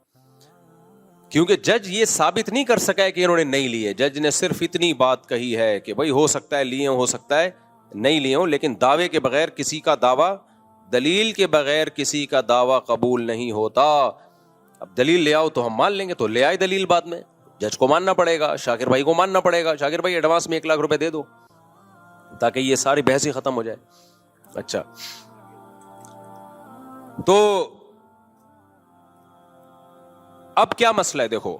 کیونکہ جج یہ ثابت نہیں کر سکا ہے کہ انہوں نے نہیں لیے. جج نے صرف اتنی بات کہی ہے کہ بھائی ہو سکتا ہے لیے ہوں, ہو سکتا ہے نہیں لیے ہوں, لیکن دعوے کے بغیر کسی کا دعویٰ, دلیل کے بغیر کسی کا دعویٰ قبول نہیں ہوتا. اب دلیل لے آؤ تو ہم مان لیں گے, تو لے آئے دلیل, بعد میں جج کو ماننا پڑے گا, شاکر بھائی کو ماننا پڑے گا. شاکر بھائی ایڈوانس میں 1 لاکھ روپے دے دو تاکہ یہ ساری بحث ہی ختم ہو جائے. اچھا, تو اب کیا مسئلہ ہے؟ دیکھو,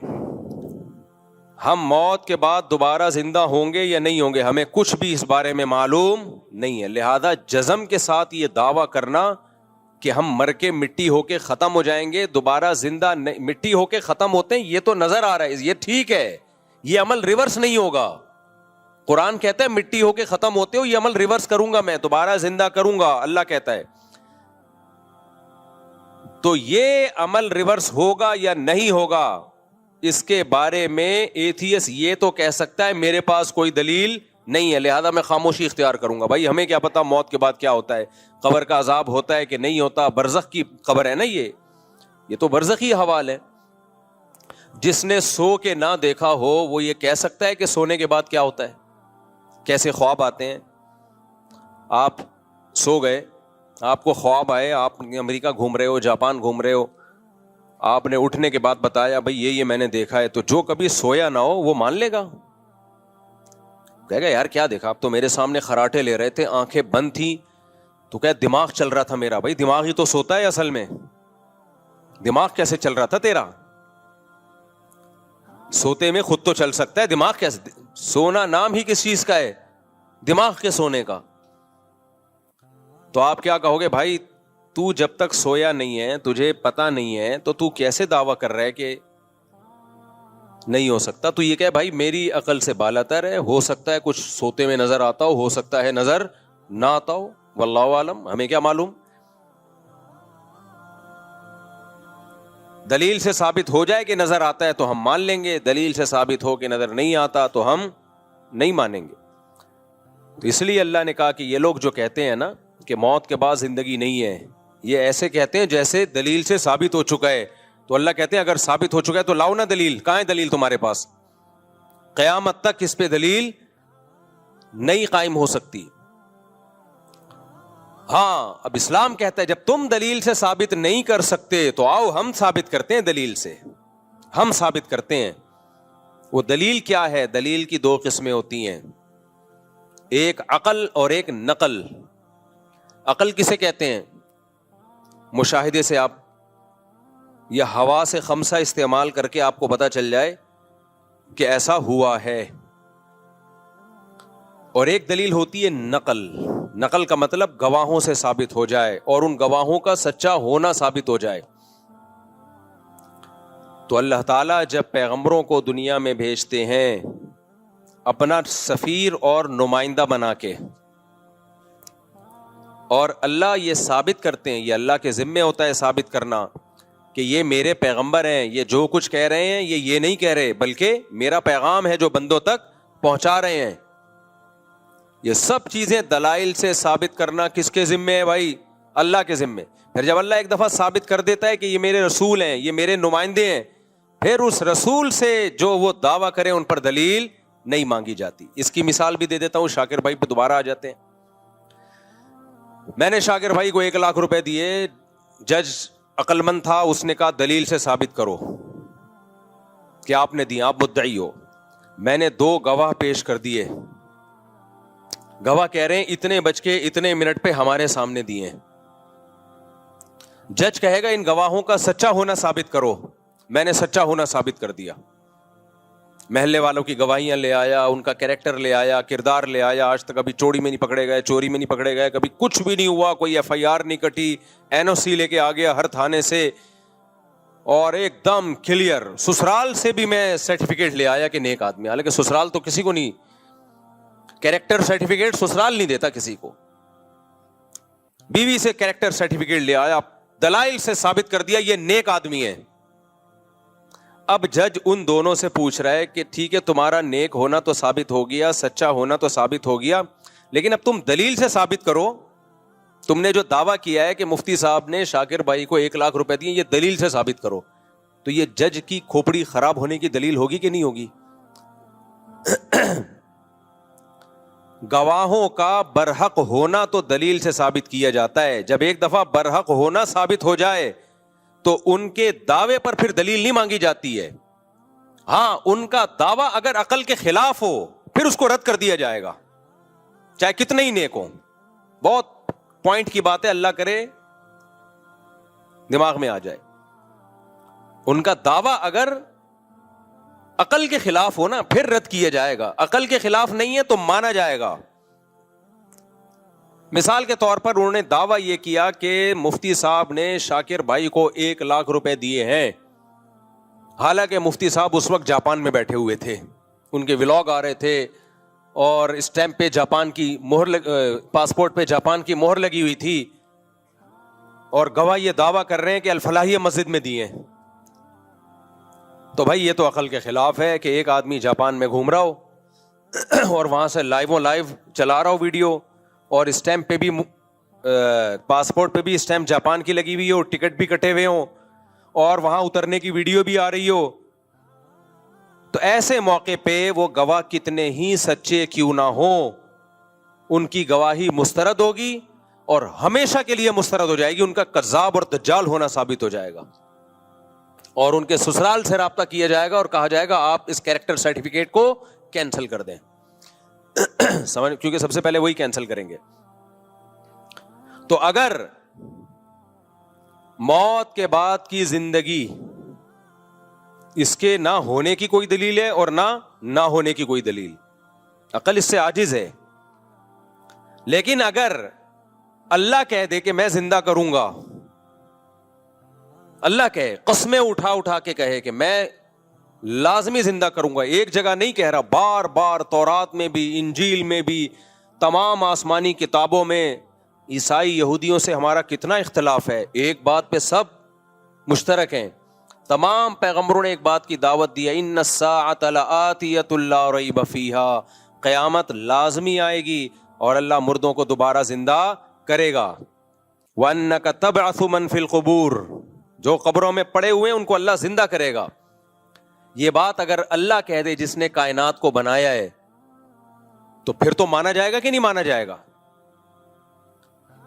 ہم موت کے بعد دوبارہ زندہ ہوں گے یا نہیں ہوں گے, ہمیں کچھ بھی اس بارے میں معلوم نہیں ہے. لہذا جزم کے ساتھ یہ دعویٰ کرنا کہ ہم مر کے مٹی ہو کے ختم ہو جائیں گے, دوبارہ زندہ مٹی ہو کے ختم ہوتے ہیں, یہ تو نظر آ رہا ہے, یہ ٹھیک ہے, یہ عمل ریورس نہیں ہوگا. قرآن کہتا ہے مٹی ہو کے ختم ہوتے ہو, یہ عمل ریورس کروں گا میں, دوبارہ زندہ کروں گا, اللہ کہتا ہے. تو یہ عمل ریورس ہوگا یا نہیں ہوگا, اس کے بارے میں ایتھیس یہ تو کہہ سکتا ہے میرے پاس کوئی دلیل نہیں ہے, لہذا میں خاموشی اختیار کروں گا. بھائی ہمیں کیا پتا موت کے بعد کیا ہوتا ہے, قبر کا عذاب ہوتا ہے کہ نہیں ہوتا, برزخ کی قبر ہے نا, یہ تو برزخی حوال ہے. جس نے سو کے نہ دیکھا ہو وہ یہ کہہ سکتا ہے کہ سونے کے بعد کیا ہوتا ہے, کیسے خواب آتے ہیں. آپ سو گئے, آپ کو خواب آئے, آپ امریکہ گھوم رہے ہو, جاپان گھوم رہے ہو, آپ نے اٹھنے کے بعد بتایا بھائی یہ میں نے دیکھا ہے, تو جو کبھی سویا نہ ہو وہ مان لے گا, کہے گا یار کیا دیکھا, آپ تو میرے سامنے خراٹے لے رہے تھے, آنکھیں بند تھی, تو کہے دماغ چل رہا تھا میرا. بھائی دماغ ہی تو سوتا ہے اصل میں, دماغ کیسے چل رہا تھا تیرا؟ سوتے میں خود تو چل سکتا ہے, دماغ کیسے؟ سونا نام ہی کس چیز کا ہے؟ دماغ کے سونے کا. تو آپ کیا کہو گے؟ بھائی تو جب تک سویا نہیں ہے, تجھے پتا نہیں ہے, تو کیسے دعویٰ کر رہا ہے کہ نہیں ہو سکتا؟ تو یہ کہ بھائی میری عقل سے بالاتر ہے, ہو سکتا ہے کچھ سوتے میں نظر آتا ہو سکتا ہے نظر نہ آتا ہو, واللہ عالم, ہمیں کیا معلوم. دلیل سے ثابت ہو جائے کہ نظر آتا ہے تو ہم مان لیں گے, دلیل سے ثابت ہو کہ نظر نہیں آتا تو ہم نہیں مانیں گے. تو اس لیے اللہ نے کہا کہ یہ لوگ جو کہتے ہیں نا کہ موت کے بعد زندگی نہیں ہے, یہ ایسے کہتے ہیں جیسے دلیل سے ثابت ہو چکا ہے. تو اللہ کہتے ہیں اگر ثابت ہو چکا ہے تو لاؤ نا دلیل. کہاں ہے دلیل تمہارے پاس؟ قیامت تک اس پہ دلیل نہیں قائم ہو سکتی. ہاں اب اسلام کہتا ہے جب تم دلیل سے ثابت نہیں کر سکتے تو آؤ ہم ثابت کرتے ہیں دلیل سے, ہم ثابت کرتے ہیں. وہ دلیل کیا ہے؟ دلیل کی دو قسمیں ہوتی ہیں, ایک عقل اور ایک نقل. عقل کسے کہتے ہیں؟ مشاہدے سے آپ یا ہوا سے خمسہ استعمال کر کے آپ کو پتا چل جائے کہ ایسا ہوا ہے. اور ایک دلیل ہوتی ہے نقل. نقل کا مطلب گواہوں سے ثابت ہو جائے اور ان گواہوں کا سچا ہونا ثابت ہو جائے. تو اللہ تعالیٰ جب پیغمبروں کو دنیا میں بھیجتے ہیں اپنا سفیر اور نمائندہ بنا کے, اور اللہ یہ ثابت کرتے ہیں, یہ اللہ کے ذمے ہوتا ہے ثابت کرنا کہ یہ میرے پیغمبر ہیں, یہ جو کچھ کہہ رہے ہیں یہ نہیں کہہ رہے بلکہ میرا پیغام ہے جو بندوں تک پہنچا رہے ہیں. یہ سب چیزیں دلائل سے ثابت کرنا کس کے ذمے ہے بھائی؟ اللہ کے ذمے. پھر جب اللہ ایک دفعہ ثابت کر دیتا ہے کہ یہ میرے رسول ہیں, یہ میرے نمائندے ہیں, پھر اس رسول سے جو وہ دعویٰ کرے ان پر دلیل نہیں مانگی جاتی. اس کی مثال بھی دے دیتا ہوں, شاکر بھائی پہ دوبارہ آ جاتے ہیں. میں نے شاکر بھائی کو 1,00,000 روپے دیے, جج عقل مند تھا, اس نے کہا دلیل سے ثابت کرو کہ آپ نے دیا, آپ مدعی ہو. میں نے 2 گواہ پیش کر دیے, گواہ کہہ رہے ہیں اتنے بج کے اتنے منٹ پہ ہمارے سامنے دیے. جج کہے گا ان گواہوں کا سچا ہونا ثابت کرو. میں نے سچا ہونا ثابت کر دیا, محلے والوں کی گواہیاں لے آیا, ان کا کیریکٹر لے آیا, کردار لے آیا. آج تک کبھی چوری میں نہیں پکڑے گئے, چوری میں نہیں پکڑے گئے, کبھی کچھ بھی نہیں ہوا, کوئی FIR نہیں کٹی, NOC لے کے آ گیا ہر تھانے سے, اور ایک دم کلیئر. سسرال سے بھی میں سرٹیفکیٹ لے آیا کہ نیک آدمی, حالانکہ سسرال تو کسی کو نہیں, کیریکٹر سرٹیفکیٹ سسرال نہیں دیتا کسی کو. بیوی سے کیریکٹر سرٹیفکیٹ لے آیا, دلائل سے ثابت کر دیا یہ نیک آدمی ہے. اب جج ان دونوں سے پوچھ رہا ہے کہ ٹھیک ہے تمہارا نیک ہونا تو ثابت ہو گیا, سچا ہونا تو ثابت ہو گیا, لیکن اب تم دلیل سے ثابت کرو. تم نے جو دعویٰ کیا ہے کہ مفتی صاحب نے شاکر بھائی کو 1,00,000 روپے دیے, یہ دلیل سے ثابت کرو. تو یہ جج کی کھوپڑی خراب ہونے کی دلیل ہوگی کہ نہیں ہوگی؟ گواہوں کا برحق ہونا تو دلیل سے ثابت کیا جاتا ہے. جب ایک دفعہ برحق ہونا ثابت ہو جائے تو ان کے دعوے پر پھر دلیل نہیں مانگی جاتی ہے. ہاں ان کا دعویٰ اگر عقل کے خلاف ہو پھر اس کو رد کر دیا جائے گا, چاہے کتنے ہی نیک ہوں. بہت پوائنٹ کی بات ہے, اللہ کرے دماغ میں آ جائے. ان کا دعویٰ اگر عقل کے خلاف ہو نا پھر رد کیا جائے گا, عقل کے خلاف نہیں ہے تو مانا جائے گا. مثال کے طور پر انہوں نے دعویٰ یہ کیا کہ مفتی صاحب نے شاکر بھائی کو 1,00,000 روپے دیے ہیں, حالانکہ مفتی صاحب اس وقت جاپان میں بیٹھے ہوئے تھے, ان کے ولاگ آ رہے تھے اور اسٹیمپ پہ جاپان کی مہر, پاسپورٹ پہ جاپان کی مہر لگی ہوئی تھی, اور گواہ یہ دعویٰ کر رہے ہیں کہ الفلاحیہ مسجد میں دیے. تو بھائی یہ تو عقل کے خلاف ہے کہ ایک آدمی جاپان میں گھوم رہا ہو اور وہاں سے لائیو چلا رہا ہو ویڈیو, اور اسٹیمپ پہ بھی پاسپورٹ پہ بھی اسٹیمپ جاپان کی لگی ہوئی ہو, ٹکٹ بھی کٹے ہوئے ہوں, اور وہاں اترنے کی ویڈیو بھی آ رہی ہو. تو ایسے موقع پہ وہ گواہ کتنے ہی سچے کیوں نہ ہوں, ان کی گواہی مسترد ہوگی اور ہمیشہ کے لیے مسترد ہو جائے گی. ان کا کذاب اور دجال ہونا ثابت ہو جائے گا, اور ان کے سسرال سے رابطہ کیا جائے گا اور کہا جائے گا آپ اس کیریکٹر سرٹیفکیٹ کو کینسل کر دیں. سمجھ, کیونکہ سب سے پہلے وہی کینسل کریں گے. تو اگر موت کے بعد کی زندگی اس کے نہ ہونے کی کوئی دلیل ہے اور نہ ہونے کی کوئی دلیل، عقل اس سے عاجز ہے. لیکن اگر اللہ کہہ دے کہ میں زندہ کروں گا، اللہ کہے، قسمیں اٹھا کے کہے کہ میں لازمی زندہ کروں گا، ایک جگہ نہیں کہہ رہا، بار بار تورات میں بھی، انجیل میں بھی، تمام آسمانی کتابوں میں. عیسائی یہودیوں سے ہمارا کتنا اختلاف ہے، ایک بات پہ سب مشترک ہیں. تمام پیغمبروں نے ایک بات کی دعوت دی ہے، ان الساعۃ لآتیۃ لا ریب فیہا، قیامت لازمی آئے گی اور اللہ مردوں کو دوبارہ زندہ کرے گا. وَأَنَّكَ تَبْعَثُ مَن فِي الْقُبُورِ، جو قبروں میں پڑے ہوئے ہیں ان کو اللہ زندہ کرے گا. یہ بات اگر اللہ کہہ دے جس نے کائنات کو بنایا ہے تو پھر تو مانا جائے گا کہ نہیں مانا جائے گا؟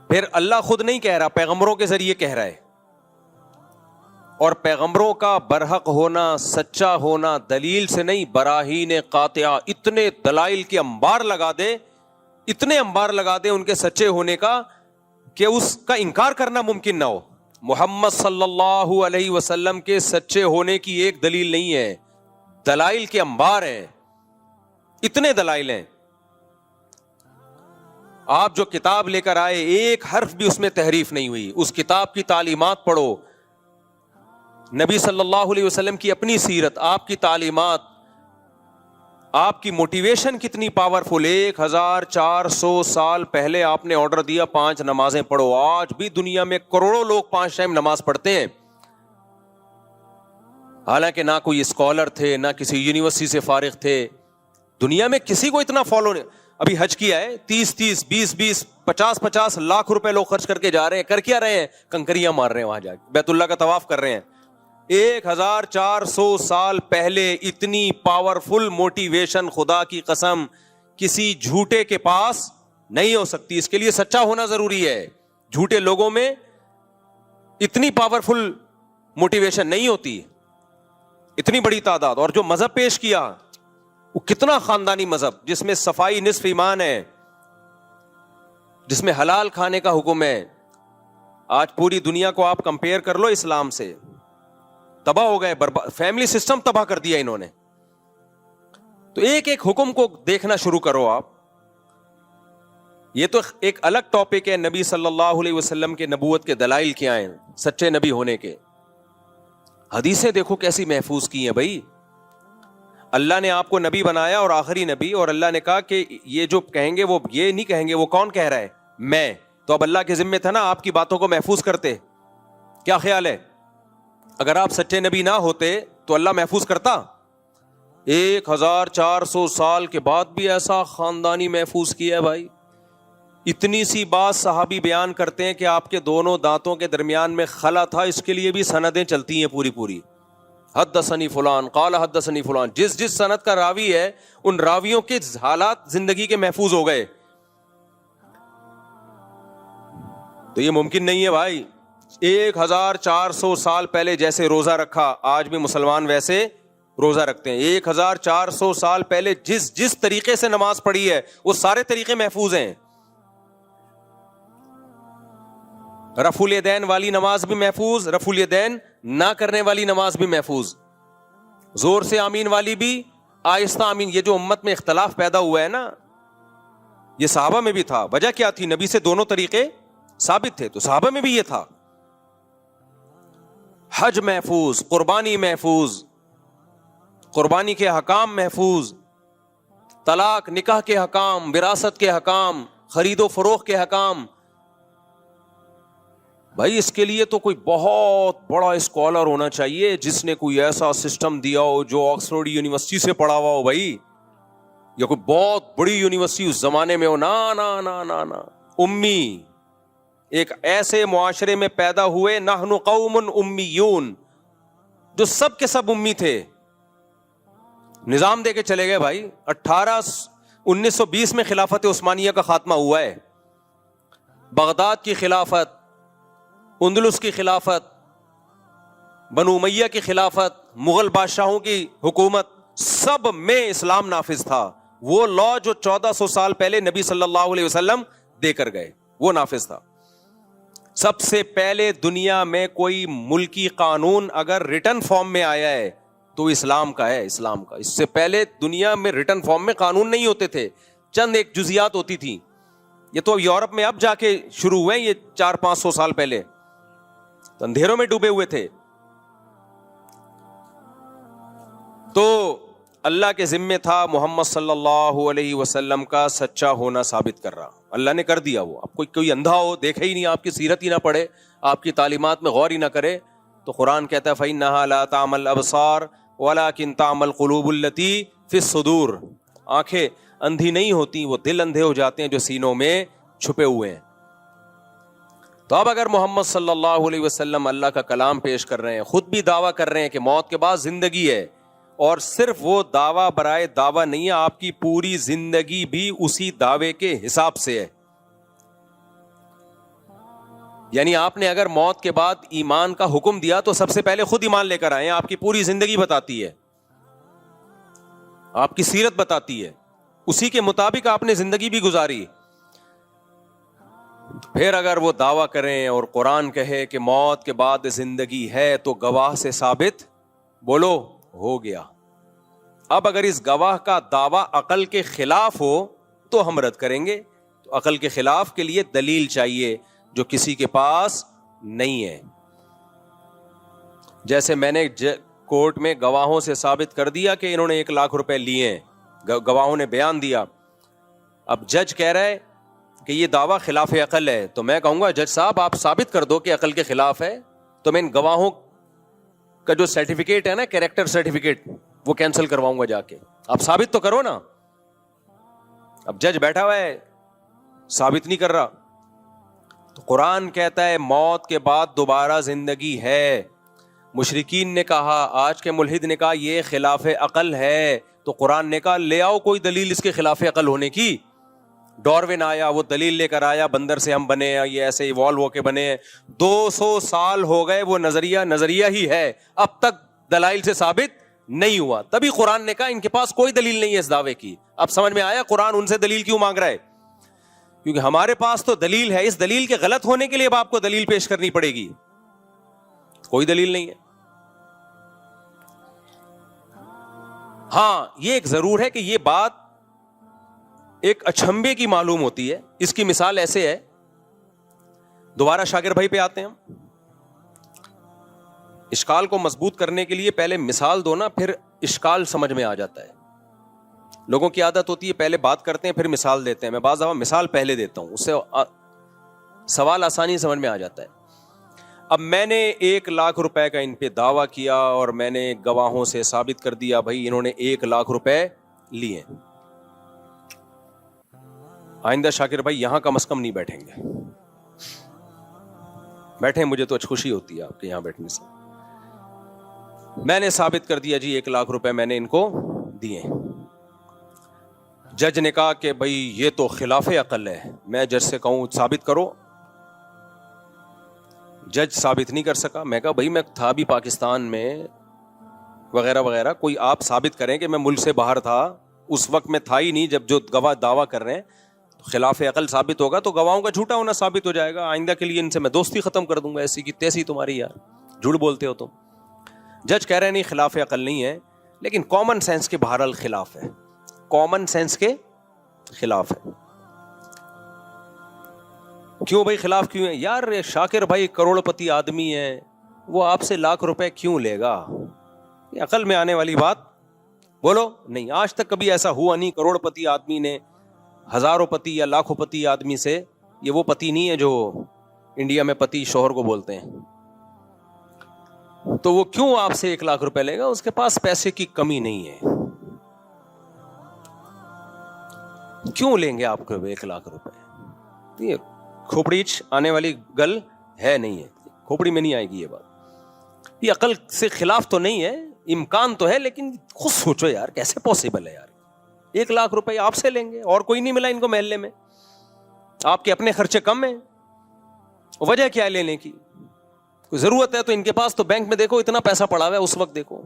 پھر اللہ خود نہیں کہہ رہا، پیغمبروں کے ذریعے کہہ رہا ہے. اور پیغمبروں کا برحق ہونا، سچا ہونا دلیل سے نہیں، براہین قاطعہ، اتنے دلائل کے انبار لگا دے، اتنے انبار لگا دے ان کے سچے ہونے کا کہ اس کا انکار کرنا ممکن نہ ہو. محمد صلی اللہ علیہ وسلم کے سچے ہونے کی ایک دلیل نہیں ہے، دلائل کے انبار ہیں، اتنے دلائل ہیں. آپ جو کتاب لے کر آئے ایک حرف بھی اس میں تحریف نہیں ہوئی. اس کتاب کی تعلیمات پڑھو، نبی صلی اللہ علیہ وسلم کی اپنی سیرت، آپ کی تعلیمات، آپ کی موٹیویشن کتنی پاورفل. 1400 سال پہلے آپ نے آرڈر دیا 5 نمازیں پڑھو. آج بھی دنیا میں کروڑوں لوگ 5 ٹائم نماز پڑھتے ہیں، حالانکہ نہ کوئی اسکالر تھے، نہ کسی یونیورسٹی سے فارغ تھے. دنیا میں کسی کو اتنا فالو نہیں. ابھی حج کیا ہے، 30 20 50 لاکھ روپے لوگ خرچ کر کے جا رہے ہیں. کر کیا رہے ہیں؟ کنکریاں مار رہے ہیں وہاں جا کے، بیت اللہ کا طواف کر رہے ہیں. 1400 سال پہلے اتنی پاورفل موٹیویشن خدا کی قسم کسی جھوٹے کے پاس نہیں ہو سکتی. اس کے لیے سچا ہونا ضروری ہے. جھوٹے لوگوں میں اتنی پاورفل موٹیویشن نہیں ہوتی، اتنی بڑی تعداد. اور جو مذہب پیش کیا وہ کتنا خاندانی مذہب، جس میں صفائی نصف ایمان ہے، جس میں حلال کھانے کا حکم ہے. آج پوری دنیا کو آپ کمپیئر کر لو اسلام سے، تباہ ہو گئے، فیملی سسٹم تباہ کر دیا انہوں نے. تو ایک ایک حکم کو دیکھنا شروع کرو آپ. یہ تو ایک الگ ٹاپک ہے، نبی صلی اللہ علیہ وسلم کے نبوت کے دلائل کیا ہیں، سچے نبی ہونے کے. حدیثیں دیکھو کیسی محفوظ کی ہیں بھائی. اللہ نے آپ کو نبی بنایا اور آخری نبی، اور اللہ نے کہا کہ یہ جو کہیں گے وہ یہ نہیں کہیں گے. وہ کون کہہ رہا ہے؟ میں. تو اب اللہ کے ذمہ تھا نا آپ کی باتوں کو محفوظ کرتے. کیا خیال ہے؟ اگر آپ سچے نبی نہ ہوتے تو اللہ محفوظ کرتا؟ 1400 سال کے بعد بھی ایسا خاندانی محفوظ کیا ہے بھائی. اتنی سی بات صحابی بیان کرتے ہیں کہ آپ کے دونوں دانتوں کے درمیان میں خلا تھا، اس کے لیے بھی سندیں چلتی ہیں پوری. حدثنی فلان قال حدثنی فلان، جس سند کا راوی ہے ان راویوں کے حالات زندگی کے محفوظ ہو گئے. تو یہ ممکن نہیں ہے بھائی. 1400 سال پہلے جیسے روزہ رکھا آج بھی مسلمان ویسے روزہ رکھتے ہیں. 1400 سال پہلے جس طریقے سے نماز پڑھی ہے وہ سارے طریقے محفوظ ہیں. رفع الیدین والی نماز بھی محفوظ، رفع الیدین نہ کرنے والی نماز بھی محفوظ، زور سے آمین والی بھی، آہستہ آمین. یہ جو امت میں اختلاف پیدا ہوا ہے نا، یہ صحابہ میں بھی تھا. وجہ کیا تھی؟ نبی سے دونوں طریقے ثابت تھے، تو صحابہ میں بھی یہ تھا. حج محفوظ، قربانی محفوظ، قربانی کے حکام محفوظ، طلاق نکاح کے حکام، وراثت کے حکام، خرید و فروخت کے حکام. بھائی اس کے لیے تو کوئی بہت بڑا اسکالر ہونا چاہیے جس نے کوئی ایسا سسٹم دیا ہو، جو آکسفورڈ یونیورسٹی سے پڑھا ہوا ہو بھائی، یا کوئی بہت بڑی یونیورسٹی اس زمانے میں ہو. نا امی. ایک ایسے معاشرے میں پیدا ہوئے، نحن قوم امیون، جو سب کے سب امی تھے. نظام دے کے چلے گئے بھائی. 1920 میں خلافت عثمانیہ کا خاتمہ ہوا ہے. بغداد کی خلافت، اندلس کی خلافت، بنو امیہ کی خلافت، مغل بادشاہوں کی حکومت، سب میں اسلام نافذ تھا. وہ لا جو 1400 سال پہلے نبی صلی اللہ علیہ وسلم دے کر گئے وہ نافذ تھا. سب سے پہلے دنیا میں کوئی ملکی قانون اگر ریٹن فارم میں آیا ہے تو اسلام کا ہے، اسلام کا. اس سے پہلے دنیا میں ریٹن فارم میں قانون نہیں ہوتے تھے، چند ایک جزیات ہوتی تھی. یہ تو یورپ میں اب جا کے شروع ہوئے، یہ 400-500 سال پہلے تو اندھیروں میں ڈوبے ہوئے تھے. تو اللہ کے ذمے تھا محمد صلی اللہ علیہ وسلم کا سچا ہونا ثابت کر رہا. اللہ نے کر دیا. وہ اب کوئی اندھا ہو، دیکھے ہی نہیں، آپ کی سیرت ہی نہ پڑھے، آپ کی تعلیمات میں غور ہی نہ کرے، تو قرآن کہتا ہے فَإِنَّهَا لَا تَعْمَى الْأَبْصَارُ وَلَكِنْ تَعْمَى الْقُلُوبُ الَّتِي فِي الصُّدُورِ. آنکھیں اندھی نہیں ہوتی، وہ دل اندھے ہو جاتے ہیں جو سینوں میں چھپے ہوئے ہیں. تو اب اگر محمد صلی اللہ علیہ وسلم اللہ کا کلام پیش کر رہے ہیں، خود بھی دعویٰ کر رہے ہیں کہ موت کے بعد زندگی ہے، اور صرف وہ دعویٰ برائے دعویٰ نہیں ہے، آپ کی پوری زندگی بھی اسی دعوے کے حساب سے ہے. یعنی آپ نے اگر موت کے بعد ایمان کا حکم دیا تو سب سے پہلے خود ایمان لے کر آئے. آپ کی پوری زندگی بتاتی ہے، آپ کی سیرت بتاتی ہے، اسی کے مطابق آپ نے زندگی بھی گزاری. پھر اگر وہ دعویٰ کریں اور قرآن کہے کہ موت کے بعد زندگی ہے تو گواہ سے ثابت بولو ہو گیا. اب اگر اس گواہ کا دعویٰ عقل کے خلاف ہو تو ہم رد کریں گے. تو عقل کے خلاف کے لیے دلیل چاہیے جو کسی کے پاس نہیں ہے. جیسے میں نے کورٹ میں گواہوں سے ثابت کر دیا کہ انہوں نے 1 لاکھ روپے لیے ہیں، گواہوں نے بیان دیا. اب جج کہہ رہا ہے کہ یہ دعویٰ خلاف عقل ہے، تو میں کہوں گا جج صاحب آپ ثابت کر دو کہ عقل کے خلاف ہے. تو میں ان گواہوں کا جو سرٹیفکیٹ ہے نا، کیریکٹر سرٹیفکیٹ، وہ کینسل کرواؤں گا جا کے. آپ ثابت تو کرو نا. اب جج بیٹھا ہوا ہے، ثابت نہیں کر رہا. تو قرآن کہتا ہے موت کے بعد دوبارہ زندگی ہے. مشرکین نے کہا، آج کے ملحد نے کہا یہ خلاف عقل ہے. تو قرآن نے کہا لے آؤ کوئی دلیل اس کے خلاف عقل ہونے کی. ڈاروین آیا، وہ دلیل لے کر آیا بندر سے ہم بنے ہیں، یہ ایسے ایوالو ہو کے بنے ہیں. 200 سال ہو گئے، وہ نظریہ ہی ہے، اب تک دلائل سے ثابت نہیں ہوا. تبھی قرآن نے کہا ان کے پاس کوئی دلیل نہیں ہے اس دعوے کی. اب سمجھ میں آیا قرآن ان سے دلیل کیوں مانگ رہا ہے؟ کیونکہ ہمارے پاس تو دلیل ہے. اس دلیل کے غلط ہونے کے لیے اب آپ کو دلیل پیش کرنی پڑے گی. کوئی دلیل نہیں ہے. ہاں یہ ایک ضرور ہے کہ یہ بات ایک اچھمبے کی معلوم ہوتی ہے. اس کی مثال ایسے ہے، دوبارہ شاکر بھائی پہ آتے ہیں ہم. اشکال کو مضبوط کرنے کے لیے پہلے مثال دو نا، پھر اشکال سمجھ میں آ جاتا ہے. لوگوں کی عادت ہوتی ہے پہلے بات کرتے ہیں پھر مثال دیتے ہیں. میں بعض دفعہ مثال پہلے دیتا ہوں، اس سے سوال آسانی سمجھ میں آ جاتا ہے. اب میں نے 1 لاکھ روپے کا ان پہ دعویٰ کیا اور میں نے گواہوں سے ثابت کر دیا بھائی انہوں نے 1 لاکھ روپے لیے. آئندہ شاکر بھائی یہاں کم از کم نہیں بیٹھیں گے. بیٹھیں، مجھے تو خوشی ہوتی ہے آپ کے یہاں بیٹھنے سے. میں نے ثابت کر دیا جی 1 لاکھ روپے میں نے ان کو دیے. جج نے کہا کہ بھائی یہ تو خلاف عقل ہے. میں جج سے کہوں ثابت کرو، جج ثابت نہیں کر سکا. میں کہا بھائی میں تھا بھی پاکستان میں وغیرہ وغیرہ، کوئی آپ ثابت کریں کہ میں ملک سے باہر تھا. اس وقت میں تھا ہی نہیں جب جو گواہ دعویٰ کر رہے ہیں. خلاف عقل ثابت ہوگا تو گواہوں کا جھوٹا ہونا ثابت ہو جائے گا. آئندہ کے لیے ان سے میں دوستی ختم کر دوں گا. ایسی کی تیسی تمہاری، یار جھوٹ بولتے ہو تم. جج کہہ رہے ہیں نہیں خلاف عقل نہیں ہے، لیکن کامن سینس کے بہرحال خلاف ہے. کامن سینس کے خلاف ہے. کیوں بھائی خلاف کیوں ہے؟ یار شاکر بھائی کروڑ پتی آدمی ہے، وہ آپ سے 1 لاکھ روپے کیوں لے گا؟ یہ عقل میں آنے والی بات بولو نہیں. آج تک کبھی ایسا ہوا نہیں کروڑ پتی آدمی نے ہزاروں پتی یا لاکھوں پتی آدمی سے. یہ وہ پتی نہیں ہے جو انڈیا میں پتی شوہر کو بولتے ہیں. تو وہ کیوں آپ سے 1 لاکھ روپے لے گا؟ اس کے پاس پیسے کی کمی نہیں ہے. کیوں لیں گے آپ کو 1 لاکھ روپے؟ یہ کھوپڑی آنے والی گل ہے نہیں ہے، کھوپڑی میں نہیں آئے گی یہ بات. یہ عقل سے خلاف تو نہیں ہے، امکان تو ہے، لیکن خود سوچو یار کیسے پاسبل ہے یار. 1 لاکھ روپے آپ سے لیں گے اور کوئی نہیں ملا ان کو محلے میں، آپ کے اپنے خرچے کم ہیں. وجہ کیا ہے لینے کی؟ کوئی ضرورت ہے تو ان کے پاس تو بینک میں دیکھو اتنا پیسہ پڑا ہوا ہے. اس وقت دیکھو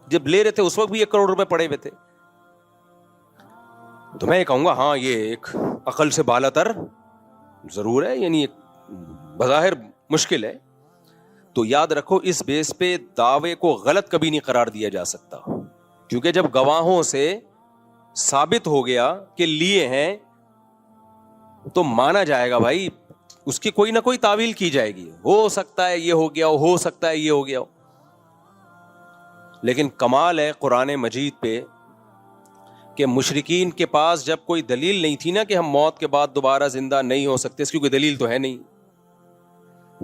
جب لے رہے تھے اس وقت بھی 1 کروڑ روپے پڑے ہوئے تھے. تو میں یہ کہوں گا ہاں یہ ایک عقل سے بالا تر ضرور ہے. یعنی بظاہر مشکل ہے. تو یاد رکھو اس بیس پہ دعوے کو غلط کبھی نہیں قرار دیا جا سکتا, کیونکہ جب گواہوں سے ثابت ہو گیا کہ لیے ہیں تو مانا جائے گا بھائی, اس کی کوئی نہ کوئی تعویل کی جائے گی, ہو سکتا ہے یہ ہو گیا ہو سکتا ہے یہ ہو گیا. لیکن کمال ہے قرآن مجید پہ کہ مشرکین کے پاس جب کوئی دلیل نہیں تھی نا کہ ہم موت کے بعد دوبارہ زندہ نہیں ہو سکتے, اس کی کوئی دلیل تو ہے نہیں,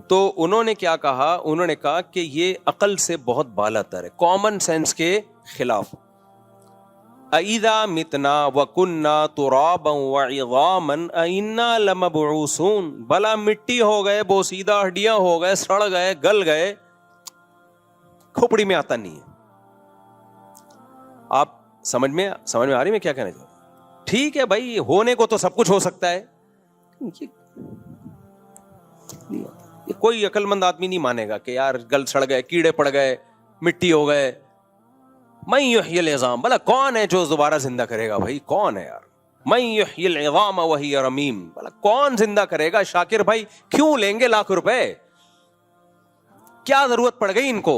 تو انہوں نے کیا کہا, انہوں نے کہا کہ یہ عقل سے بہت بالا تر ہے, کامن سینس کے خلاف. اَإِذَا مِتْنَا وَكُنَّا تُرَابًا وَعِظَامًا أَإِنَّا لَمَبْعُوثُونَ, بھلا مٹی ہو گئے, بوسیدہ ہڈیاں ہو گئے, سڑ گئے, گل گئے, کھوپڑی میں آتا نہیں ہے. آپ سمجھ میں آ رہی میں کیا کہنا چاہتا ہوں؟ ٹھیک ہے بھائی, ہونے کو تو سب کچھ ہو سکتا ہے, یہ کوئی عقل مند آدمی نہیں مانے گا کہ یار گل سڑ گئے, کیڑے پڑ گئے, مٹی ہو گئے. من یحیی العظام, بھلا کون ہے جو دوبارہ زندہ کرے گا بھائی, کون ہے یار؟ من یحیی العظام وہی رمیم, بھلا کون زندہ کرے گا؟ شاکر بھائی کیوں لیں گے لاکھ روپے, کیا ضرورت پڑ گئی ان کو؟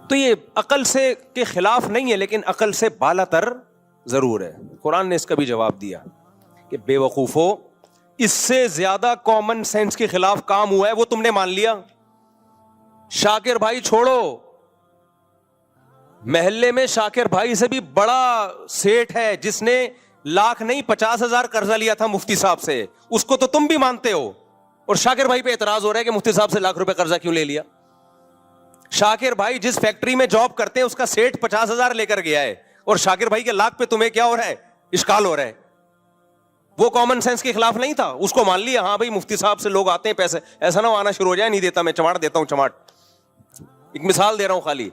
تو یہ عقل سے کے خلاف نہیں ہے, لیکن عقل سے بالا تر ضرور ہے. قرآن نے اس کا بھی جواب دیا کہ بے وقوفو, اس سے زیادہ کامن سینس کے خلاف کام ہوا ہے وہ تم نے مان لیا. شاکر بھائی چھوڑو, محلے میں شاکر بھائی سے بھی بڑا سیٹ ہے جس نے لاکھ نہیں 50,000 قرضہ لیا تھا مفتی صاحب سے, اس کو تو تم بھی مانتے ہو, اور شاکر بھائی پہ اعتراض ہو رہا ہے کہ مفتی صاحب سے لاکھ روپے قرضہ کیوں لے لیا. شاکر بھائی جس فیکٹری میں جاب کرتے ہیں اس کا سیٹ 50,000 لے کر گیا ہے, اور شاکر بھائی کے لاکھ پہ تمہیں کیا ہو رہا ہے, اشکال ہو رہا ہے. وہ کامن سینس کے خلاف نہیں تھا, اس کو مان لیا ہاں بھائی مفتی صاحب سے لوگ آتے ہیں پیسے, ایسا نہ آنا شروع ہو جائے نہیں دیتا میں, چماٹ دیتا ہوں چماٹ. ایک مثال دے رہا ہوں خالی.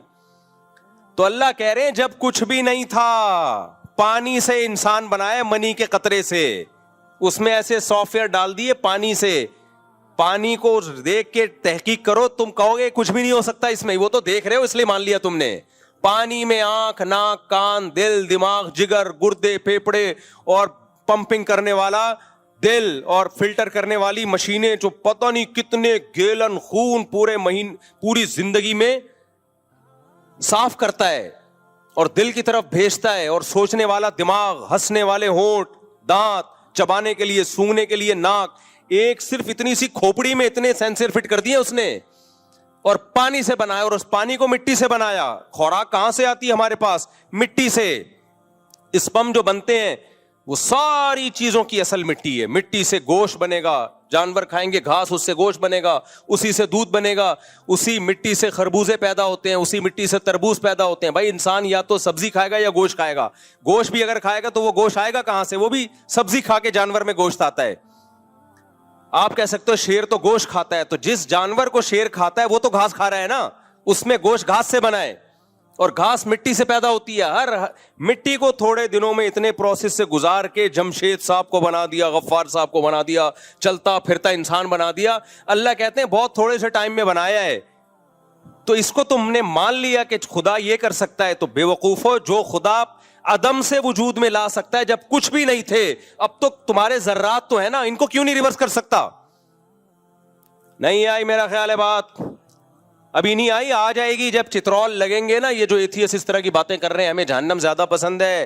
تو اللہ کہہ رہے ہیں جب کچھ بھی نہیں تھا, پانی سے انسان بنایا, منی کے قطرے سے, اس میں ایسے سافٹ ویئر ڈال دیے پانی سے, پانی کو دیکھ کے تحقیق کرو, تم کہو گے کچھ بھی نہیں ہو سکتا اس میں, وہ تو دیکھ رہے ہو اس لیے مان لیا تم نے. پانی میں آنکھ, ناک, کان, دل, دماغ, جگر, گردے, پھیپھڑے اور پمپنگ کرنے والا دل اور فلٹر کرنے والی مشینیں جو پتہ نہیں کتنے گیلن خون پوری زندگی میں صاف کرتا ہے اور دل کی طرف بھیجتا ہے, اور سوچنے والا دماغ, ہنسنے والے ہونٹ, دانت, چبانے کے لیے, سونگنے کے لیے ناک, ایک صرف اتنی سی کھوپڑی میں اتنے سینسر فٹ کر دیے اس نے, اور پانی سے بنایا, اور اس پانی کو مٹی سے بنایا. خوراک کہاں سے آتی ہے ہمارے پاس؟ مٹی سے. اسپم جو بنتے ہیں وہ ساری چیزوں کی اصل مٹی ہے. مٹی سے گوشت بنے گا, جانور کھائیں گے گھاس, اس سے گوشت بنے گا, اسی سے دودھ بنے گا, اسی مٹی سے خربوزے پیدا ہوتے ہیں, اسی مٹی سے تربوز پیدا ہوتے ہیں. بھائی انسان یا تو سبزی کھائے گا یا گوشت کھائے گا. گوشت بھی اگر کھائے گا تو وہ گوشت آئے گا کہاں سے؟ وہ بھی سبزی کھا کے جانور میں گوشت آتا ہے. آپ کہہ سکتے ہو شیر تو گوشت کھاتا ہے, تو جس جانور کو شیر کھاتا ہے وہ تو گھاس کھا رہا ہے نا, اس میں گوشت گھاس سے بنا ہے, اور گھاس مٹی سے پیدا ہوتی ہے. ہر مٹی کو تھوڑے دنوں میں اتنے پروسیس سے گزار کے جمشید صاحب کو بنا دیا, غفار صاحب کو بنا دیا, چلتا پھرتا انسان بنا دیا. اللہ کہتے ہیں بہت تھوڑے سے ٹائم میں بنایا ہے, تو اس کو تم نے مان لیا کہ خدا یہ کر سکتا ہے. تو بے وقوف ہو, جو خدا عدم سے وجود میں لا سکتا ہے جب کچھ بھی نہیں تھے, اب تو تمہارے ذرات تو ہے نا, ان کو کیوں نہیں ریورس کر سکتا؟ نہیں آئی میرا خیال ہے بات, ابھی نہیں آئی, آ جائے گی جب چترول لگیں گے نا. یہ جو ایتھیس اس طرح کی باتیں کر رہے ہیں ہمیں جہنم زیادہ پسند ہے,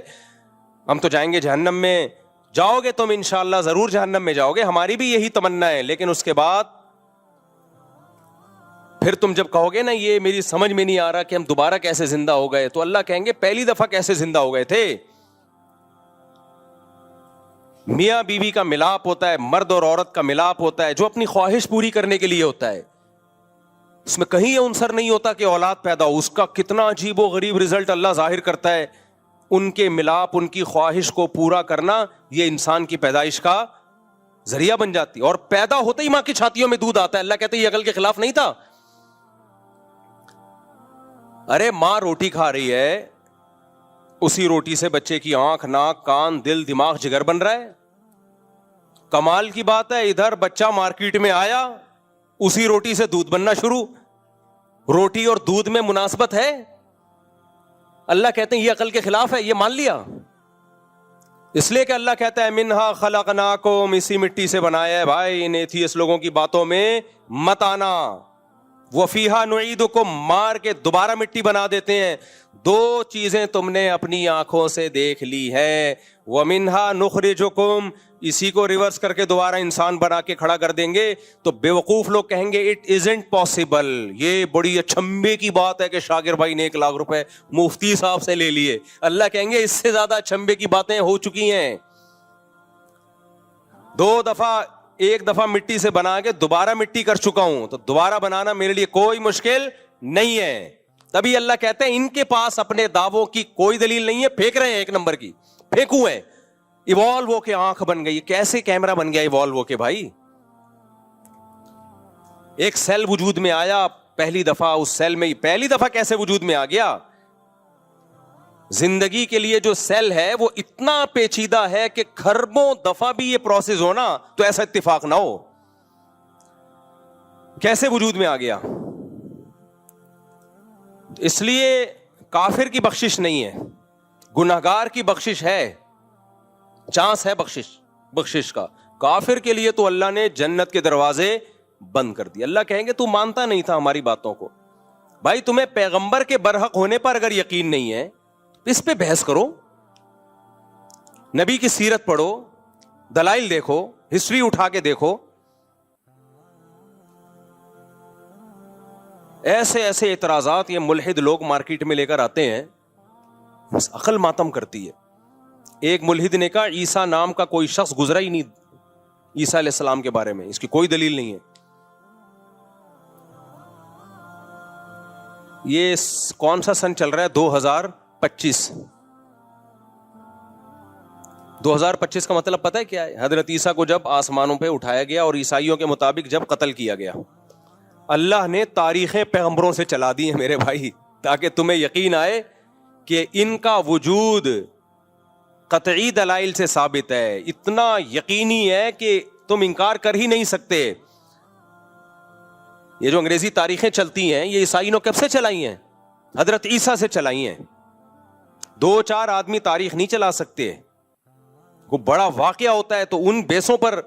ہم تو جائیں گے جہنم میں. جاؤ گے تم انشاءاللہ, ضرور جہنم میں جاؤ گے, ہماری بھی یہی تمنا ہے. لیکن اس کے بعد پھر تم جب کہو گے نا یہ میری سمجھ میں نہیں آ رہا کہ ہم دوبارہ کیسے زندہ ہو گئے, تو اللہ کہیں گے پہلی دفعہ کیسے زندہ ہو گئے تھے. میاں بیوی کا ملاپ ہوتا ہے, مرد اور عورت کا ملاپ ہوتا ہے, جو اپنی خواہش پوری کرنے کے لیے ہوتا ہے. اس میں کہیں یہ عنصر نہیں ہوتا کہ اولاد پیدا ہو. اس کا کتنا عجیب و غریب رزلٹ اللہ ظاہر کرتا ہے. ان کے ملاپ, ان کی خواہش کو پورا کرنا, یہ انسان کی پیدائش کا ذریعہ بن جاتی ہے. اور پیدا ہوتے ہی ماں کی چھاتیوں میں دودھ آتا ہے. اللہ کہتے ہیں یہ عقل کے خلاف نہیں تھا. ارے ماں روٹی کھا رہی ہے, اسی روٹی سے بچے کی آنکھ, ناک, کان, دل, دماغ, جگر بن رہا ہے. کمال کی بات ہے, ادھر بچہ مارکیٹ میں آیا, اسی روٹی سے دودھ بننا شروع. روٹی اور دودھ میں مناسبت ہے. اللہ کہتے ہیں یہ عقل کے خلاف ہے, یہ مان لیا. اس لیے کہ اللہ کہتا ہے منہا خلقناکم، اسی مٹی سے بنایا ہے بھائی. ان ایتھیس لوگوں کی باتوں میں مت آنا. وفیہا نعیدکم، مار کے دوبارہ مٹی بنا دیتے ہیں. دو چیزیں تم نے اپنی آنکھوں سے دیکھ لی ہے. ومنہا نخرجکم، اسی کو ریورس کر کے دوبارہ انسان بنا کے کھڑا کر دیں گے. تو بیوقوف لوگ کہیں گے اٹ ازنٹ پاسبل، یہ بڑی اچھمبے کی بات ہے کہ شاکر بھائی نے 1 لاکھ روپے مفتی صاحب سے لے لیے. اللہ کہیں گے اس سے زیادہ اچھمبے کی باتیں ہو چکی ہیں. 2 دفعہ، 1 دفعہ مٹی سے بنا کے دوبارہ مٹی کر چکا ہوں، تو دوبارہ بنانا میرے لیے کوئی مشکل نہیں ہے. تبھی اللہ کہتے ہیں ان کے پاس اپنے دعووں کی کوئی دلیل نہیں ہے، پھینک رہے ہیں 1 نمبر کی، پھینکو ہیں. ایوالو ہو کے آنکھ بن گئی، کیسے کیمرہ بن گیا ایوالو ہو کے بھائی؟ ایک سیل وجود میں آیا پہلی دفعہ، اس سیل میں پہلی دفعہ کیسے وجود میں آ گیا؟ زندگی کے لیے جو سیل ہے وہ اتنا پیچیدہ ہے کہ کھربوں دفعہ بھی یہ پروسیس ہونا تو ایسا اتفاق نہ ہو. کیسے وجود میں آ گیا؟ اس لیے کافر کی بخشش نہیں ہے، گناہگار کی بخشش ہے، چانس ہے بخشش کا. کافر کے لیے تو اللہ نے جنت کے دروازے بند کر دی. اللہ کہیں گے تو مانتا نہیں تھا ہماری باتوں کو. بھائی تمہیں پیغمبر کے برحق ہونے پر اگر یقین نہیں ہے اس پہ بحث کرو، نبی کی سیرت پڑھو، دلائل دیکھو، ہسٹری اٹھا کے دیکھو. ایسے ایسے اعتراضات یہ ملحد لوگ مارکیٹ میں لے کر آتے ہیں، بس عقل ماتم کرتی ہے. ایک ملحد نے کہا عیسیٰ نام کا کوئی شخص گزرا ہی نہیں عیسیٰ علیہ السلام کے بارے میں، اس کی کوئی دلیل نہیں ہے. یہ کون سا سن چل رہا ہے؟ 2025. 2025 کا مطلب پتہ ہے کیا ہے؟ حضرت عیسیٰ کو جب آسمانوں پہ اٹھایا گیا اور عیسائیوں کے مطابق جب قتل کیا گیا. اللہ نے تاریخیں پیغمبروں سے چلا دی ہیں میرے بھائی، تاکہ تمہیں یقین آئے کہ ان کا وجود قطعی دلائل سے ثابت ہے، اتنا یقینی ہے کہ تم انکار کر ہی نہیں سکتے. یہ جو انگریزی تاریخیں چلتی ہیں یہ عیسائیوں نے کب سے چلائی ہیں؟ حضرت عیسیٰ سے چلائی ہیں. 2-4 آدمی تاریخ نہیں چلا سکتے. کوئی بڑا واقعہ ہوتا ہے تو ان بیسوں پر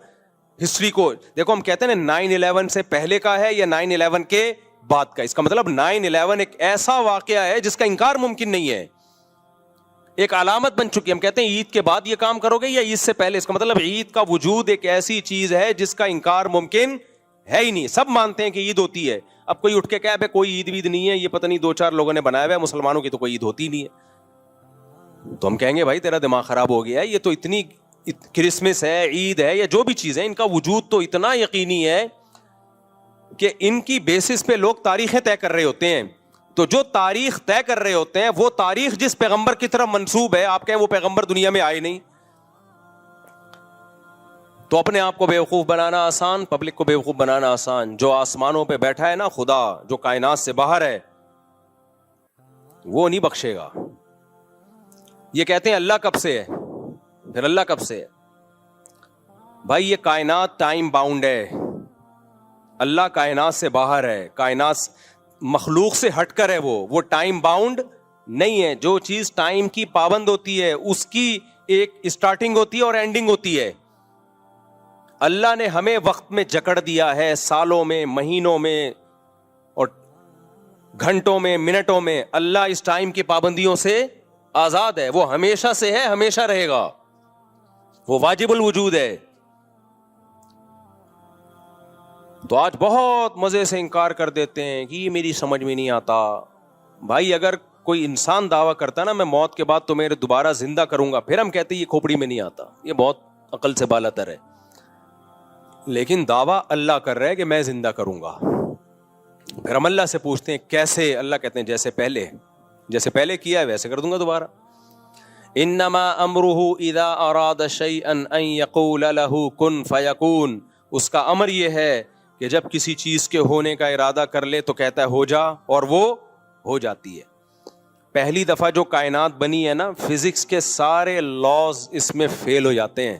ہسٹری کو دیکھو. ہم کہتے ہیں نا 9/11 سے پہلے کا ہے یا 9/11 کے بعد کا، اس کا مطلب 9/11 ایک ایسا واقعہ ہے جس کا انکار ممکن نہیں ہے، ایک علامت بن چکی ہے. ہم کہتے ہیں عید کے بعد یہ کام کرو گے یا عید سے پہلے، اس کا مطلب عید کا وجود ایک ایسی چیز ہے جس کا انکار ممکن ہے ہی نہیں. سب مانتے ہیں کہ عید ہوتی ہے. اب کوئی اٹھ کے کہے کوئی عید وید نہیں ہے، یہ پتہ نہیں 2-4 لوگوں نے بنایا ہوا ہے، مسلمانوں کی تو کوئی عید ہوتی نہیں ہے. تو ہم کہیں گے بھائی تیرا دماغ خراب ہو گیا ہے، یہ تو اتنی کرسمس ہے، عید ہے یا جو بھی چیز ہے، ان کا وجود تو اتنا یقینی ہے کہ ان کی بیسس پہ لوگ تاریخیں طے کر رہے ہوتے ہیں. تو جو تاریخ طے کر رہے ہوتے ہیں وہ تاریخ جس پیغمبر کی طرف منسوب ہے، آپ کہیں وہ پیغمبر دنیا میں آئے نہیں. تو اپنے آپ کو بیوقوف بنانا آسان، پبلک کو بیوقوف بنانا آسان. جو آسمانوں پہ بیٹھا ہے نا خدا، جو کائنات سے باہر ہے، وہ نہیں بخشے گا. یہ کہتے ہیں اللہ کب سے ہے، پھر اللہ کب سے ہے؟ بھائی یہ کائنات ٹائم باؤنڈ ہے، اللہ کائنات سے باہر ہے، کائنات مخلوق سے ہٹ کر ہے، وہ ٹائم باؤنڈ نہیں ہے. جو چیز ٹائم کی پابند ہوتی ہے اس کی ایک اسٹارٹنگ ہوتی ہے اور اینڈنگ ہوتی ہے. اللہ نے ہمیں وقت میں جکڑ دیا ہے، سالوں میں، مہینوں میں اور گھنٹوں میں، منٹوں میں. اللہ اس ٹائم کی پابندیوں سے آزاد ہے، وہ ہمیشہ سے ہے، ہمیشہ رہے گا، وہ واجب الوجود ہے. تو آج بہت مزے سے انکار کر دیتے ہیں کہ یہ میری سمجھ میں نہیں آتا. بھائی اگر کوئی انسان دعویٰ کرتا نا میں موت کے بعد تمہیں دوبارہ زندہ کروں گا، پھر ہم کہتے ہیں یہ کھوپڑی میں نہیں آتا، یہ بہت عقل سے بالاتر ہے. لیکن دعویٰ اللہ کر رہا ہے کہ میں زندہ کروں گا. پھر ہم اللہ سے پوچھتے ہیں کیسے؟ اللہ کہتے ہیں جیسے پہلے کیا ہے ویسے کر دوں گا دوبارہ. انما امرہ اذا اراد شیئا ان یقول له کن فیکون. اس کا امر یہ ہے کہ جب کسی چیز کے ہونے کا ارادہ کر لے تو کہتا ہے ہو جا، اور وہ ہو جاتی ہے. پہلی دفعہ جو کائنات بنی ہے نا، فزکس کے سارے لاز اس میں فیل ہو جاتے ہیں.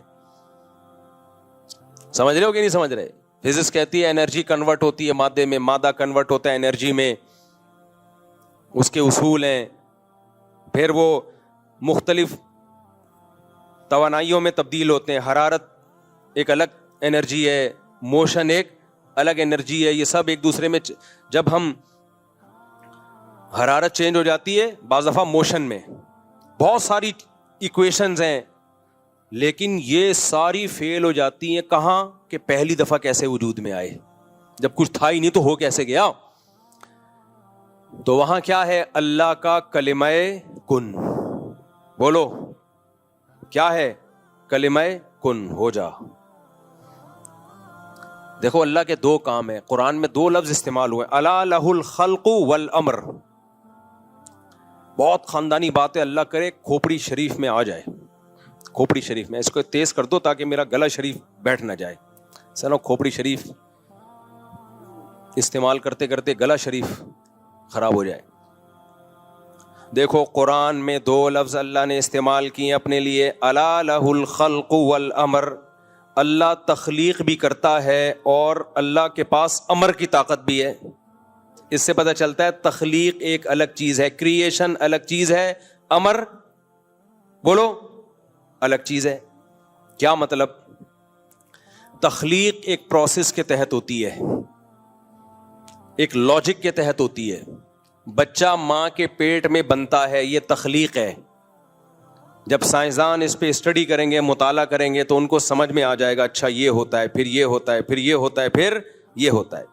سمجھ رہے ہو کہ نہیں سمجھ رہے؟ فزکس کہتی ہے انرجی کنورٹ ہوتی ہے مادے میں، مادہ کنورٹ ہوتا ہے انرجی میں، اس کے اصول ہیں. پھر وہ مختلف توانائیوں میں تبدیل ہوتے ہیں. حرارت ایک الگ انرجی ہے, موشن ایک الگ انرجی ہے, یہ سب ایک دوسرے میں جب ہم حرارت چینج ہو جاتی ہے بعض دفعہ موشن میں, بہت ساری ایکویشنز ہیں, لیکن یہ ساری فیل ہو جاتی ہیں کہاں کہ پہلی دفعہ کیسے وجود میں آئے, جب کچھ تھا ہی نہیں تو ہو کیسے گیا. تو وہاں کیا ہے, اللہ کا کلمہ کن. بولو کیا ہے, کلمہ کن, ہو جا. دیکھو اللہ کے دو کام ہیں, قرآن میں دو لفظ استعمال ہوئے, الا لہ الخلق والامر. بہت خاندانی بات ہے, اللہ کرے کھوپڑی شریف میں آ جائے, کھوپڑی شریف میں. اس کو تیز کر دو تاکہ میرا گلا شریف بیٹھ نہ جائے. سنو, کھوپڑی شریف استعمال کرتے کرتے گلا شریف خراب ہو جائے. دیکھو قرآن میں دو لفظ اللہ نے استعمال کیے اپنے لیے, الا لہ الخلق والامر. اللہ تخلیق بھی کرتا ہے اور اللہ کے پاس امر کی طاقت بھی ہے. اس سے پتہ چلتا ہے تخلیق ایک الگ چیز ہے, کریشن الگ چیز ہے, امر بولو الگ چیز ہے. کیا مطلب؟ تخلیق ایک پروسیس کے تحت ہوتی ہے, ایک لاجک کے تحت ہوتی ہے. بچہ ماں کے پیٹ میں بنتا ہے, یہ تخلیق ہے. جب سائنسدان اس پہ اسٹڈی کریں گے, مطالعہ کریں گے تو ان کو سمجھ میں آ جائے گا, اچھا یہ ہوتا ہے, پھر یہ ہوتا ہے, پھر یہ ہوتا ہے, پھر یہ ہوتا ہے.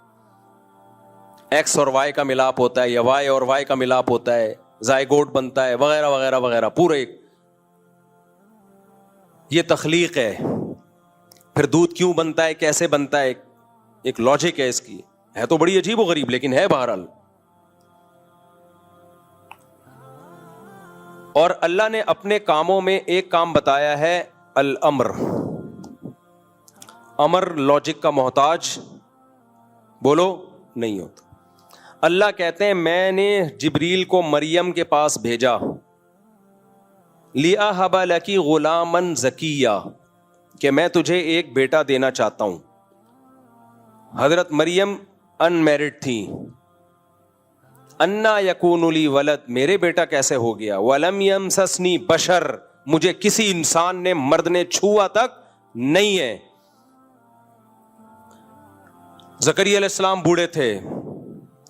ایکس اور وائی کا ملاپ ہوتا ہے یا وائی اور وائی کا ملاپ ہوتا ہے, زائگوٹ بنتا ہے, وغیرہ وغیرہ وغیرہ. پورے یہ تخلیق ہے. پھر دودھ کیوں بنتا ہے, کیسے بنتا ہے, ایک لاجک ہے اس کی. ہے تو بڑی عجیب و غریب لیکن ہے بہرحال. اور اللہ نے اپنے کاموں میں ایک کام بتایا ہے, الامر. امر لاجک کا محتاج بولو نہیں ہوتا. اللہ کہتے ہیں میں نے جبریل کو مریم کے پاس بھیجا, لِأَهَبَ لَكِ غُلَامًا زَكِيًّا, کہ میں تجھے ایک بیٹا دینا چاہتا ہوں. حضرت مریم ان میرڈ تھی. انا یکون لی ولد, میرے بیٹا کیسے ہو گیا. ولم یمسسنی بشر, مجھے کسی انسان نے مرد نے چھوا تک نہیں ہے. زکریا علیہ السلام بوڑھے تھے,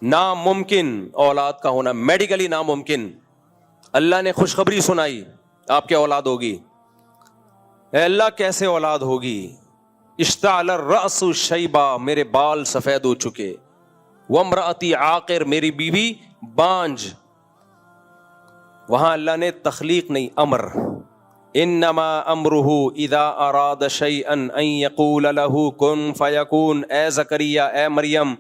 ناممکن اولاد کا ہونا, میڈیکلی ناممکن. اللہ نے خوشخبری سنائی, آپ کے اولاد ہوگی. اے اللہ کیسے اولاد ہوگی. اشتعل الرأس شیبا, میرے بال سفید ہو چکے. وامرأتی عاقر, میری بیوی بانج. وہاں اللہ نے تخلیق نہیں, امر. انما امرہ اذا اراد شیئا ان یقول له کن فیکون. اے زکریا, اے مریم,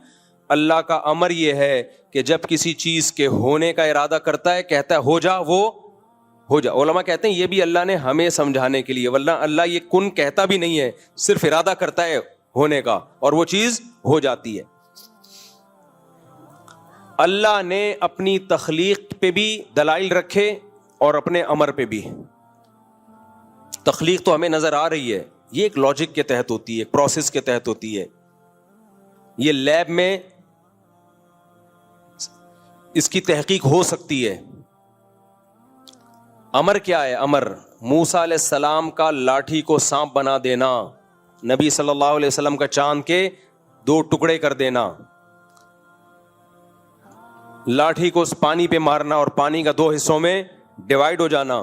اللہ کا امر یہ ہے کہ جب کسی چیز کے ہونے کا ارادہ کرتا ہے کہتا ہے ہو جا, وہ ہو جا. علماء کہتے ہیں یہ بھی اللہ نے ہمیں سمجھانے کے لیے, ورنہ اللہ یہ کن کہتا بھی نہیں ہے, صرف ارادہ کرتا ہے ہونے کا اور وہ چیز ہو جاتی ہے. اللہ نے اپنی تخلیق پہ بھی دلائل رکھے اور اپنے امر پہ بھی. تخلیق تو ہمیں نظر آ رہی ہے, یہ ایک لاجک کے تحت ہوتی ہے, ایک پروسیس کے تحت ہوتی ہے. یہ لیب میں اس کی تحقیق ہو سکتی ہے. امر کیا ہے؟ امر موسیٰ علیہ السلام کا لاٹھی کو سانپ بنا دینا, نبی صلی اللہ علیہ وسلم کا چاند کے 2 ٹکڑے کر دینا, لاٹھی کو پانی پہ مارنا اور پانی کا 2 حصوں میں ڈیوائیڈ ہو جانا,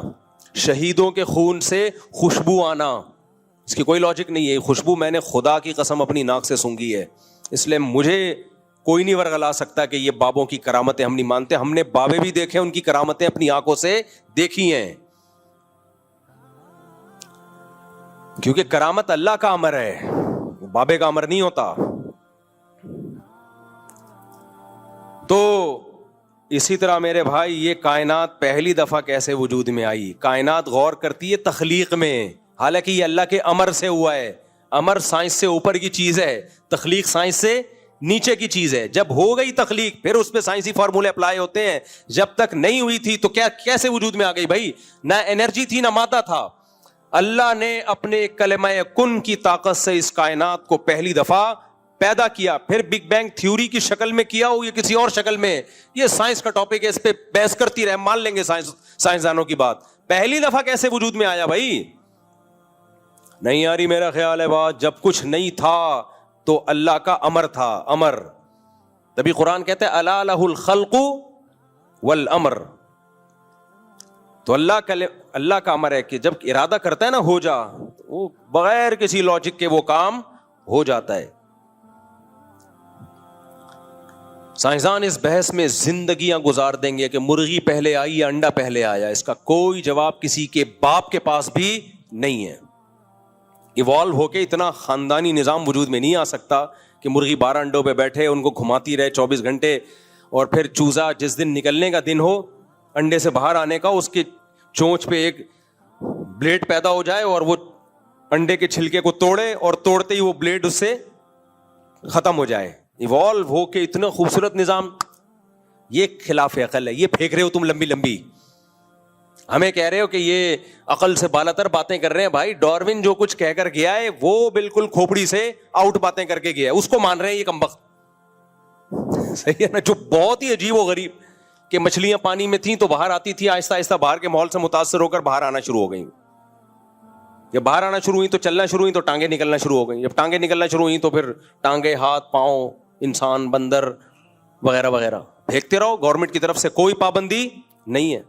شہیدوں کے خون سے خوشبو آنا. اس کی کوئی لاجک نہیں ہے. خوشبو میں نے خدا کی قسم اپنی ناک سے سونگھی ہے, اس لیے مجھے کوئی نہیں ورغلا سکتا کہ یہ بابوں کی کرامتیں ہم نہیں مانتے. ہم نے بابے بھی دیکھے, ان کی کرامتیں اپنی آنکھوں سے دیکھی ہیں, کیونکہ کرامت اللہ کا امر ہے, بابے کا امر نہیں ہوتا. تو اسی طرح میرے بھائی یہ کائنات پہلی دفعہ کیسے وجود میں آئی؟ کائنات غور کرتی ہے تخلیق میں, حالانکہ یہ اللہ کے امر سے ہوا ہے. امر سائنس سے اوپر کی چیز ہے, تخلیق سائنس سے نیچے کی چیز ہے. جب ہو گئی تخلیق پھر اس پہ سائنسی فارمولے اپلائی ہوتے ہیں. جب تک نہیں ہوئی تھی تو کیا کیسے وجود میں آ گئی بھائی؟ نہ انرجی تھی نہ مادہ تھا. اللہ نے اپنے کلمہ کن کی طاقت سے اس کائنات کو پہلی دفعہ پیدا کیا. پھر بگ بینگ تھیوری کی شکل میں کیا ہو یا کسی اور شکل میں, یہ سائنس کا ٹاپک ہے, اس پہ بحث کرتی رہے, مان لیں گے سائنسدانوں کی بات. پہلی دفعہ کیسے وجود میں آیا بھائی؟ نہیں آ رہی میرا خیال ہے بات؟ جب کچھ نہیں تھا تو اللہ کا امر تھا، امر. تبھی قرآن کہتا ہے الا لہ الخلق والامر. تو اللہ کا امر ہے کہ جب ارادہ کرتا ہے نا ہو جا، وہ بغیر کسی لاجک کے وہ کام ہو جاتا ہے. سائنسدان اس بحث میں زندگیاں گزار دیں گے کہ مرغی پہلے آئی یا انڈا پہلے آیا، اس کا کوئی جواب کسی کے باپ کے پاس بھی نہیں ہے. ایوالو ہو کے اتنا خاندانی نظام وجود میں نہیں آ سکتا کہ مرغی 12 انڈوں پہ بیٹھے، ان کو گھماتی رہے 24 گھنٹے، اور پھر چوزا جس دن نکلنے کا دن ہو، انڈے سے باہر آنے کا، اس کے چونچ پہ ایک بلیڈ پیدا ہو جائے اور وہ انڈے کے چھلکے کو توڑے اور توڑتے ہی وہ بلیڈ اس سے ختم ہو جائے. ایوالو ہو کے اتنا خوبصورت نظام، یہ خلاف عقل ہے. یہ پھینک رہے ہو تم لمبی لمبی، ہمیں کہہ رہے ہو کہ یہ عقل سے بالاتر باتیں کر رہے ہیں. بھائی ڈاروین جو کچھ کہہ کر گیا ہے وہ بالکل کھوپڑی سے آؤٹ باتیں کر کے گیا ہے، اس کو مان رہے ہیں یہ کمبخت. صحیح ہے نا؟ جو بہت ہی عجیب و غریب کہ مچھلیاں پانی میں تھیں تو باہر آتی تھی، آہستہ آہستہ باہر کے ماحول سے متاثر ہو کر باہر آنا شروع ہو گئیں. جب باہر آنا شروع ہوئی تو چلنا شروع ہوئی تو ٹانگیں نکلنا شروع ہو گئیں. جب ٹانگیں نکلنا شروع ہوئی تو پھر ٹانگیں، ہاتھ، پاؤں، انسان، بندر وغیرہ وغیرہ پھینکتے رہو. گورنمنٹ کی طرف سے کوئی پابندی نہیں ہے.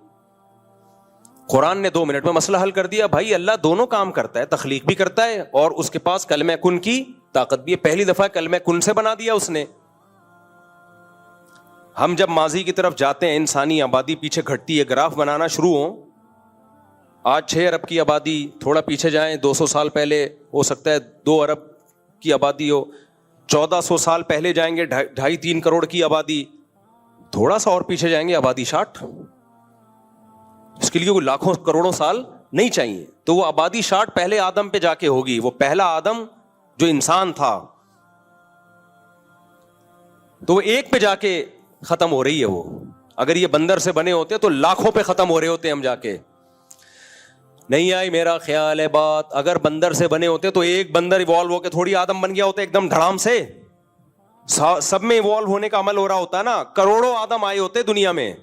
قرآن نے 2 منٹ میں مسئلہ حل کر دیا. بھائی اللہ دونوں کام کرتا ہے، تخلیق بھی کرتا ہے اور اس کے پاس کلمہ کن کی طاقت بھی ہے. پہلی دفعہ کلمہ کن سے بنا دیا اس نے. ہم جب ماضی کی طرف جاتے ہیں، انسانی آبادی پیچھے گھٹتی ہے، گراف بنانا شروع ہوں، آج 6 ارب کی آبادی، تھوڑا پیچھے جائیں 200 سال پہلے ہو سکتا ہے 2 ارب کی آبادی ہو، 1400 سال پہلے جائیں گے 2.5-3 کروڑ کی آبادی، تھوڑا سا اور پیچھے جائیں گے آبادی 60. اس کے لیے وہ لاکھوں کروڑوں سال نہیں چاہیے. تو وہ آبادی 60 پہلے آدم پہ جا کے ہوگی. وہ پہلا آدم جو انسان تھا تو وہ ایک پہ جا کے ختم ہو رہی ہے. وہ اگر یہ بندر سے بنے ہوتے تو لاکھوں پہ ختم ہو رہے ہوتے ہم جا کے. نہیں آئی میرا خیال ہے بات؟ اگر بندر سے بنے ہوتے تو ایک بندر ایوالو ہو کے تھوڑی آدم بن گیا ہوتا ایک دم دھڑام سے. سب میں ایوالو ہونے کا عمل ہو رہا ہوتا نا، کروڑوں آدم آئے ہوتے دنیا میں.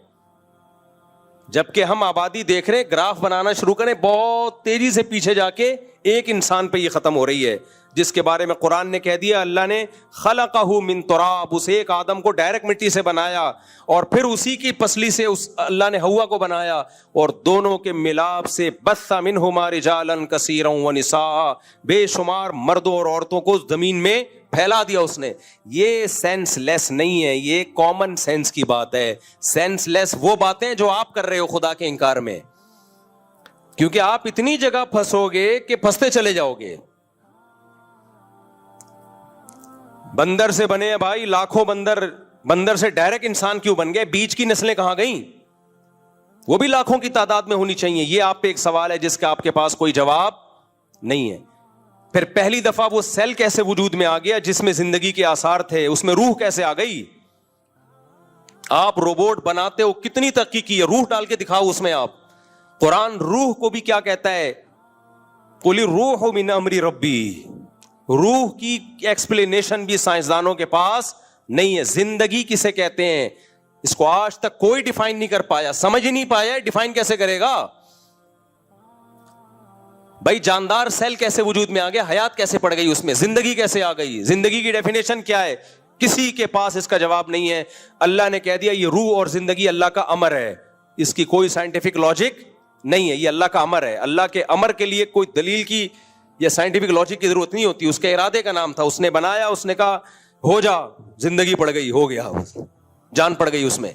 جبکہ ہم آبادی دیکھ رہے، گراف بنانا شروع کریں، بہت تیزی سے پیچھے جا کے ایک انسان پہ یہ ختم ہو رہی ہے، جس کے بارے میں قرآن نے کہہ دیا اللہ نے خلقہ من تراب، اس ایک آدم کو ڈائریکٹ مٹی سے بنایا اور پھر اسی کی پسلی سے اللہ نے حوا کو بنایا اور دونوں کے ملاپ سے بث منہما رجالا کثیرا ونساء، بے شمار مردوں اور عورتوں کو زمین میں پھیلا دیا اس نے. یہ سینس لیس نہیں ہے، یہ کامن سینس کی بات ہے. سینس لیس وہ باتیں جو آپ کر رہے ہو خدا کے انکار میں، کیونکہ آپ اتنی جگہ پھنسو گے کہ پھنستے چلے جاؤ گے. بندر سے بنے ہیں بھائی لاکھوں بندر سے ڈائریکٹ انسان کیوں بن گئے؟ بیچ کی نسلیں کہاں گئیں؟ وہ بھی لاکھوں کی تعداد میں ہونی چاہیے. یہ آپ پہ ایک سوال ہے جس کا آپ کے پاس کوئی جواب نہیں ہے. پھر پہلی دفعہ وہ سیل کیسے وجود میں آ گیا جس میں زندگی کے آثار تھے؟ اس میں روح کیسے آ گئی؟ آپ روبوٹ بناتے ہو، کتنی ترقی کی ہے، روح ڈال کے دکھاؤ اس میں. آپ قرآن روح کو بھی کیا کہتا ہے؟ قل الروح من امر ربی. روح کی ایکسپلینیشن بھی سائنسدانوں کے پاس نہیں ہے. زندگی کسے کہتے ہیں اس کو آج تک کوئی ڈیفائن نہیں کر پایا، سمجھ ہی نہیں پایا، ڈیفائن کیسے کرے گا؟ بھائی جاندار سیل کیسے وجود میں آ گیا؟ حیات کیسے پڑ گئی اس میں؟ زندگی کیسے آ گئی؟ زندگی کی ڈیفینیشن کیا ہے؟ کسی کے پاس اس کا جواب نہیں ہے. اللہ نے کہہ دیا یہ روح اور زندگی اللہ کا امر ہے، اس کی کوئی سائنٹیفک لاجک نہیں ہے، یہ اللہ کا امر ہے. اللہ کے امر کے لیے کوئی دلیل کی یا سائنٹیفک لاجک کی ضرورت نہیں ہوتی. اس کے ارادے کا نام تھا، اس نے بنایا، اس نے کہا ہو جا، زندگی پڑ گئی، ہو گیا، جان پڑ گئی اس میں.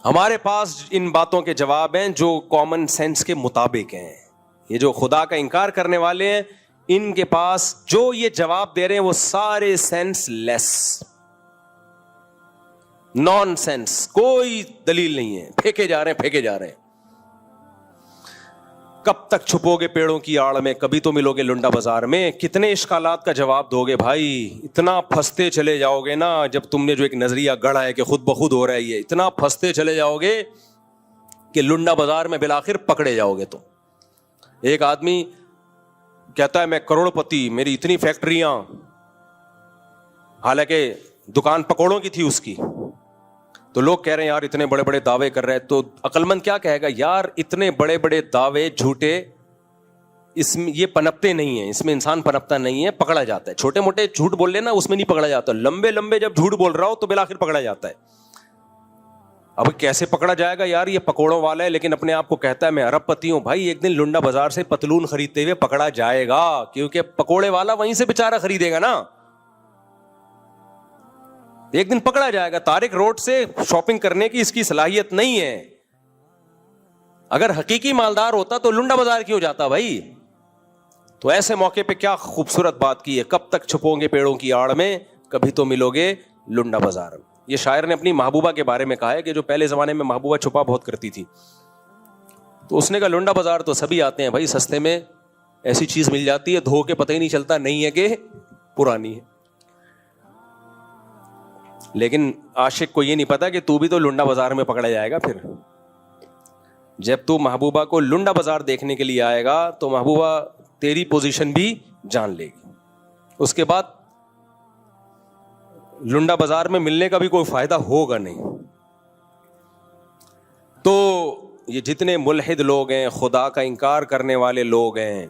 ہمارے پاس ان باتوں کے جواب ہیں جو کامن سینس کے مطابق ہیں. یہ جو خدا کا انکار کرنے والے ہیں ان کے پاس جو یہ جواب دے رہے ہیں وہ سارے سینس لیس، نان سینس، کوئی دلیل نہیں ہے، پھینکے جا رہے ہیں. کب تک چھپو گے پیڑوں کی آڑ میں، کبھی تو ملو گے لنڈا بازار میں. کتنے اشکالات کا جواب دو گے بھائی؟ اتنا پھنستے چلے جاؤ گے نا، جب تم نے جو ایک نظریہ گڑھا ہے کہ خود بخود ہو رہا ہے، یہ اتنا پھنستے چلے جاؤ گے کہ لنڈا بازار میں بالآخر پکڑے جاؤ گے. تو ایک آدمی کہتا ہے میں کروڑ پتی، میری اتنی فیکٹریاں، حالانکہ دکان پکوڑوں کی تھی اس کی. تو لوگ کہہ رہے ہیں یار اتنے بڑے بڑے دعوے کر رہے ہیں. تو عقل مند کیا کہے گا؟ یار اتنے بڑے بڑے دعوے جھوٹے اس میں یہ پنپتے نہیں ہیں, اس میں انسان پنپتا نہیں ہے, پکڑا جاتا ہے. چھوٹے موٹے جھوٹ بول لینا اس میں نہیں پکڑا جاتا, لمبے لمبے جب جھوٹ بول رہا ہو تو بالآخر پکڑا جاتا ہے. اب کیسے پکڑا جائے گا یار, یہ پکوڑوں والا ہے لیکن اپنے آپ کو کہتا ہے میں ارب پتی ہوں. بھائی ایک دن لنڈا بازار سے پتلون خریدتے ہوئے پکڑا جائے گا, کیونکہ پکوڑے والا وہیں سے بیچارہ خریدے گا نا, ایک دن پکڑا جائے گا. طارق روڈ سے شاپنگ کرنے کی اس کی صلاحیت نہیں ہے. اگر حقیقی مالدار ہوتا تو لنڈا بازار کیوں جاتا بھائی. تو ایسے موقع پہ کیا خوبصورت بات کی ہے, کب تک چھپو گے پیڑوں کی آڑ میں, کبھی تو ملو گے لنڈا بازار. یہ شاعر نے اپنی محبوبہ کے بارے میں کہا ہے کہ جو پہلے زمانے میں محبوبہ چھپا بہت کرتی تھی, تو اس نے کہا لنڈا بازار تو سبھی آتے ہیں بھائی, سستے میں ایسی چیز مل جاتی ہے دھو کے پتہ ہی نہیں چلتا نہیں ہے کہ پرانی ہے. لیکن عاشق کو یہ نہیں پتا کہ تو بھی تو لنڈا بازار میں پکڑا جائے گا. پھر جب تو محبوبہ کو لنڈا بازار دیکھنے کے لیے آئے گا تو محبوبہ تیری پوزیشن بھی جان لے گی. اس کے بعد لنڈا بازار میں ملنے کا بھی کوئی فائدہ ہوگا نہیں. تو یہ جتنے ملحد لوگ ہیں, خدا کا انکار کرنے والے لوگ ہیں,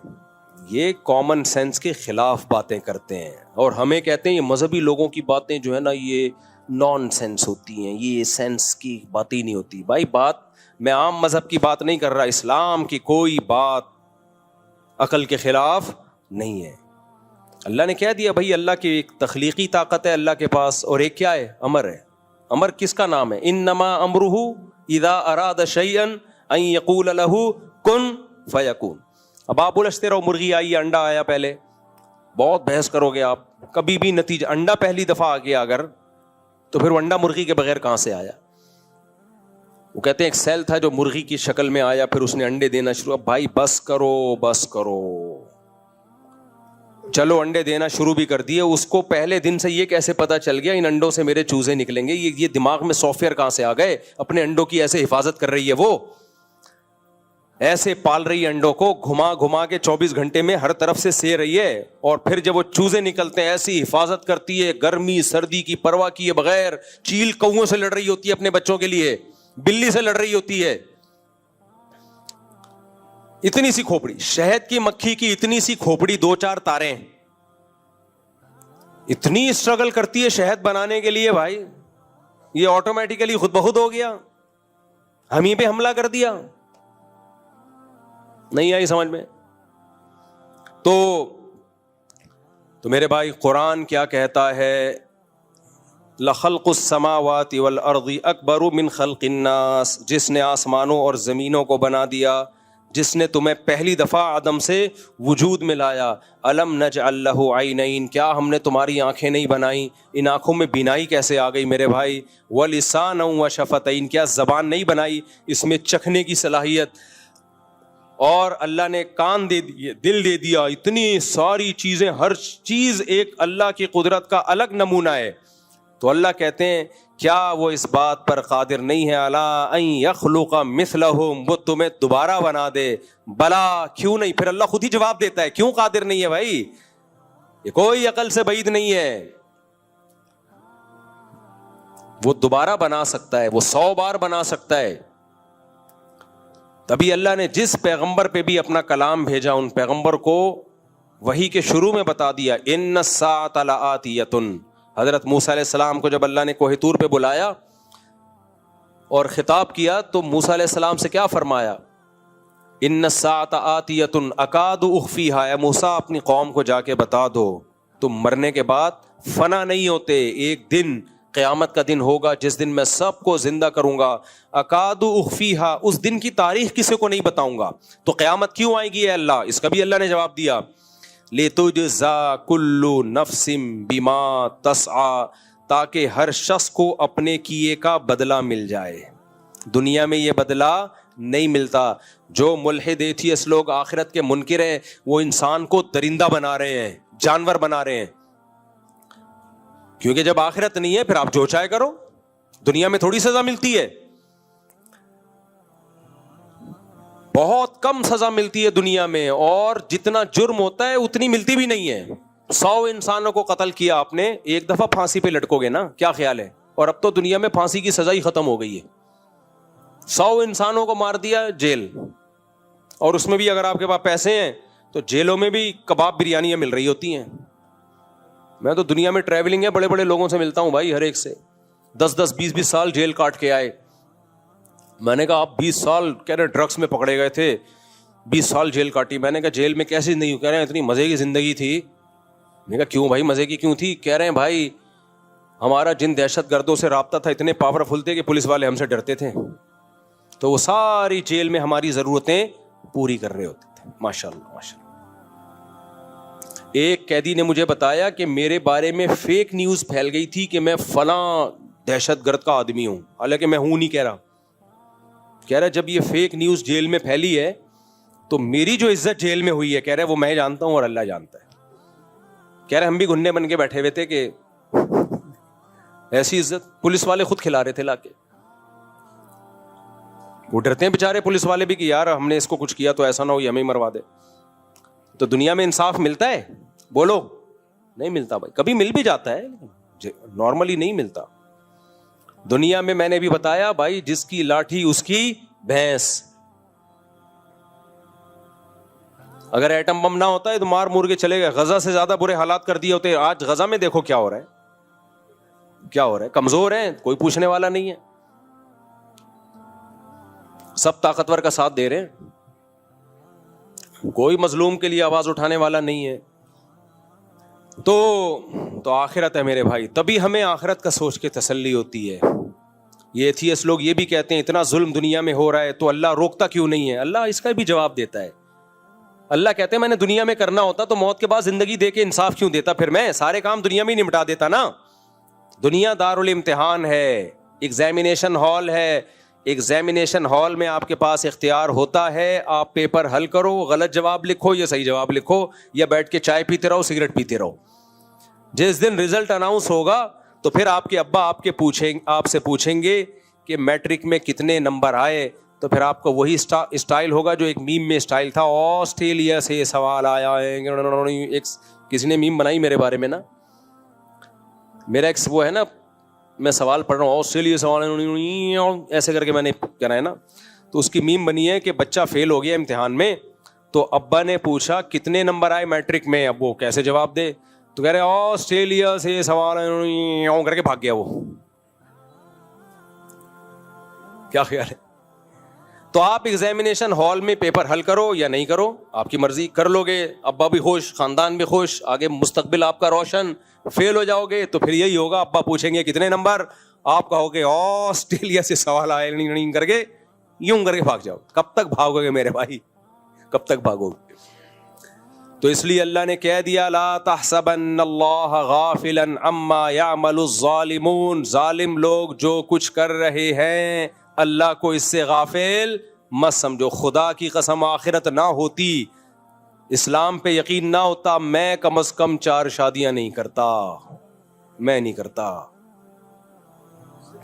یہ کامن سینس کے خلاف باتیں کرتے ہیں اور ہمیں کہتے ہیں یہ مذہبی لوگوں کی باتیں جو ہے نا یہ نان سینس ہوتی ہیں, یہ سینس کی باتیں نہیں ہوتی. بھائی بات میں عام مذہب کی بات نہیں کر رہا, اسلام کی کوئی بات عقل کے خلاف نہیں ہے. اللہ نے کہہ دیا بھائی اللہ کی ایک تخلیقی طاقت ہے اللہ کے پاس, اور ایک کیا ہے, امر ہے. امر کس کا نام ہے, انما امرہ اذا اراد شیئا ان یقول لہ کن فیکون. اب آپ بولتے رہو مرغی آئی, انڈا آیا, پہلے بہت بحث کرو گے آپ, کبھی بھی نتیجہ انڈا پہلی دفعہ آ گیا اگر تو پھر انڈا مرغی کے بغیر کہاں سے آیا. وہ کہتے ہیں ایک سیل تھا جو مرغی کی شکل میں آیا, پھر اس نے انڈے دینا شروع. اب بھائی بس کرو, چلو انڈے دینا شروع بھی کر دیے. اس کو پہلے دن سے یہ کیسے پتا چل گیا ان انڈوں سے میرے چوزے نکلیں گے, یہ دماغ میں سافٹ ویئر کہاں سے آ گئے, اپنے انڈوں کی ایسے حفاظت کر رہی ہے, وہ ایسے پال رہی ہے انڈوں کو, گھما گھما کے 24 گھنٹے میں ہر طرف سے سے رہی ہے, اور پھر جب وہ چوزے نکلتے ہیں ایسی حفاظت کرتی ہے, گرمی سردی کی پرواہ کیے بغیر. چیل کووں سے لڑ رہی ہوتی ہے اپنے بچوں کے لیے, بلی سے لڑ رہی ہوتی ہے. اتنی سی کھوپڑی, شہد کی مکھی کی اتنی سی کھوپڑی, 2-4 تاریں, اتنی اسٹرگل کرتی ہے شہد بنانے کے لیے. بھائی یہ آٹومیٹیکلی خود بخود ہو گیا, ہم ہی پہ حملہ کر دیا. نہیں آئی سمجھ میں؟ تو میرے بھائی قرآن کیا کہتا ہے, لخلق السماوات والارض اکبر من خلق الناس. جس نے آسمانوں اور زمینوں کو بنا دیا, جس نے تمہیں پہلی دفعہ عدم سے وجود میں لایا. الم نجعل لہ عینین, کیا ہم نے تمہاری آنکھیں نہیں بنائی, ان آنکھوں میں بینائی کیسے آ گئی میرے بھائی. ولسانا وشفتین, کیا زبان نہیں بنائی, اس میں چکھنے کی صلاحیت. اور اللہ نے کان دے دیے, دل دے دیا, اتنی ساری چیزیں, ہر چیز ایک اللہ کی قدرت کا الگ نمونہ ہے. تو اللہ کہتے ہیں کیا وہ اس بات پر قادر نہیں ہے, الا ان یخلق مثلہم, وہ تمہیں دوبارہ بنا دے. بلا, کیوں نہیں. پھر اللہ خود ہی جواب دیتا ہے کیوں قادر نہیں ہے بھائی, یہ کوئی عقل سے بعید نہیں ہے. وہ دوبارہ بنا سکتا ہے, وہ 100 بار بنا سکتا ہے. تبھی اللہ نے جس پیغمبر پہ بھی اپنا کلام بھیجا ان پیغمبر کو وحی کے شروع میں بتا دیا ان الساعۃ لآتیۃ. حضرت موسیٰ علیہ السلام کو جب اللہ نے کوہ طور پہ بلایا اور خطاب کیا تو موسیٰ علیہ السلام سے کیا فرمایا, ان الساعۃ آتیۃ اکاد اخفیھا. اے موسیٰ اپنی قوم کو جا کے بتا دو تم مرنے کے بعد فنا نہیں ہوتے, ایک دن قیامت کا دن ہوگا جس دن میں سب کو زندہ کروں گا. اکاد اخفیھا, اس دن کی تاریخ کسی کو نہیں بتاؤں گا. تو قیامت کیوں آئے گی اے اللہ, اس کا بھی اللہ نے جواب دیا, لِتُجْزَا كُلُّ نَفْسٍ بِمَا تَسْعَى, تاکہ ہر شخص کو اپنے کیے کا بدلہ مل جائے. دنیا میں یہ بدلہ نہیں ملتا. جو ملحد ایتھیسٹ لوگ آخرت کے منکر ہیں وہ انسان کو درندہ بنا رہے ہیں, جانور بنا رہے ہیں, کیونکہ جب آخرت نہیں ہے پھر آپ جو چاہے کرو. دنیا میں تھوڑی سزا ملتی ہے, بہت کم سزا ملتی ہے دنیا میں, اور جتنا جرم ہوتا ہے اتنی ملتی بھی نہیں ہے. 100 انسانوں کو قتل کیا آپ نے, ایک دفعہ پھانسی پہ لٹکو گے نا, کیا خیال ہے؟ اور اب تو دنیا میں پھانسی کی سزا ہی ختم ہو گئی ہے. 100 انسانوں کو مار دیا, جیل, اور اس میں بھی اگر آپ کے پاس پیسے ہیں تو جیلوں میں بھی کباب بریانیاں مل رہی ہوتی ہیں. میں تو دنیا میں ٹریولنگ ہے, بڑے بڑے لوگوں سے ملتا ہوں بھائی, ہر ایک سے 10-10 20-20 سال جیل کاٹ کے آئے. میں نے کہا آپ 20 سال کہہ رہے ڈرگس میں پکڑے گئے تھے, 20 سال جیل کاٹی. میں نے کہا جیل میں کیسی زندگی؟ کہہ رہے ہیں اتنی مزے کی زندگی تھی. میں نے کہا کیوں بھائی مزے کی کیوں تھی؟ کہہ رہے ہیں بھائی ہمارا جن دہشت گردوں سے رابطہ تھا اتنے پاورفل تھے کہ پولیس والے ہم سے ڈرتے تھے, تو وہ ساری جیل میں ہماری ضرورتیں پوری کر رہے ہوتے تھے. ماشاء اللہ ماشاء اللہ. ایک قیدی نے مجھے بتایا کہ میرے بارے میں فیک نیوز پھیل گئی تھی کہ میں فلاں دہشت گرد کا آدمی ہوں, حالانکہ میں ہوں نہیں. کہہ رہا جب یہ فیک نیوز جیل میں پھیلی ہے تو میری جو عزت جیل میں ہوئی ہے, کہہ رہے وہ میں جانتا ہوں اور اللہ جانتا ہے. کہہ رہے ہم بھی گھننے بن کے بیٹھے ہوئے تھے کہ ایسی عزت پولیس والے خود کھلا رہے تھے لا کے. وہ ڈرتے ہیں بیچارے پولیس والے بھی کہ یار ہم نے اس کو کچھ کیا تو ایسا نہ ہو یہ ہمیں مروا دے. تو دنیا میں انصاف ملتا ہے؟ بولو نہیں ملتا بھائی. کبھی مل بھی جاتا ہے, نارملی نہیں ملتا. دنیا میں نے بھی بتایا بھائی جس کی لاٹھی اس کی بھینس. اگر ایٹم بم نہ ہوتا ہے تو مار مور کے چلے گئے. غزہ سے زیادہ برے حالات کر دیے ہوتے. آج غزہ میں دیکھو کیا ہو رہا ہے, کیا ہو رہا ہے. کمزور ہیں, کوئی پوچھنے والا نہیں ہے, سب طاقتور کا ساتھ دے رہے ہیں, کوئی مظلوم کے لیے آواز اٹھانے والا نہیں ہے. تو آخرت ہے میرے بھائی, تبھی ہمیں آخرت کا سوچ کے تسلی ہوتی ہے. یہ ایتھیسٹ لوگ یہ بھی کہتے ہیں اتنا ظلم دنیا میں ہو رہا ہے تو اللہ روکتا کیوں نہیں ہے؟ اللہ اس کا بھی جواب دیتا ہے. اللہ کہتے ہیں میں نے دنیا میں کرنا ہوتا تو موت کے بعد زندگی دے کے انصاف کیوں دیتا؟ پھر میں سارے کام دنیا میں نمٹا دیتا نا. دنیا دارالامتحان ہے, ایگزامینیشن ہال ہے. ایگزامینیشن ہال میں آپ کے پاس اختیار ہوتا ہے, آپ پیپر حل کرو, غلط جواب لکھو یا صحیح جواب لکھو, یا بیٹھ کے چائے پیتے رہو سگریٹ پیتے رہو. جس دن رزلٹ اناؤنس ہوگا تو پھر آپ کے ابا آپ سے پوچھیں گے کہ میٹرک میں کتنے نمبر آئے, تو پھر آپ کو وہی اسٹائل ہوگا جو ایک میم میں اسٹائل تھا, آسٹریلیا سے سوال آیا ہے. کسی نے میم بنائی میرے بارے میں نا, میرا ایک وہ ہے نا, میں سوال پڑھ رہا ہوں آسٹریلیا سوال ایسے کر کے میں نے کہنا ہے نا, تو اس کی میم بنی ہے کہ بچہ فیل ہو گیا امتحان میں, تو ابا نے پوچھا کتنے نمبر آئے میٹرک میں, اب وہ کیسے جواب دے, تو کہہ رہے آسٹریلیا سے سوال کر کے بھاگ گیا وہ. کیا خیال ہے؟ تو آپ ایگزامینیشن ہال میں پیپر حل کرو یا نہیں کرو, آپ کی مرضی. کر لو گے ابا بھی خوش, خاندان بھی خوش, آگے مستقبل آپ کا روشن. فیل ہو جاؤ گے تو پھر یہی ہوگا, ابا پوچھیں گے کتنے نمبر, آپ کہو گے آسٹریلیا سے سوال آئے کر کے یوں کر کے بھاگ جاؤ. کب تک بھاگو گے میرے بھائی, کب تک بھاگو گے؟ تو اس لیے اللہ نے کہہ دیا لا تحسبن اللہ غافلا عما يعمل الظالمون. ظالم لوگ جو کچھ کر رہے ہیں اللہ کو اس سے غافل مت سمجھو. خدا کی قسم آخرت نہ ہوتی, اسلام پہ یقین نہ ہوتا, میں کم از کم 4 شادیاں نہیں کرتا. میں نہیں کرتا,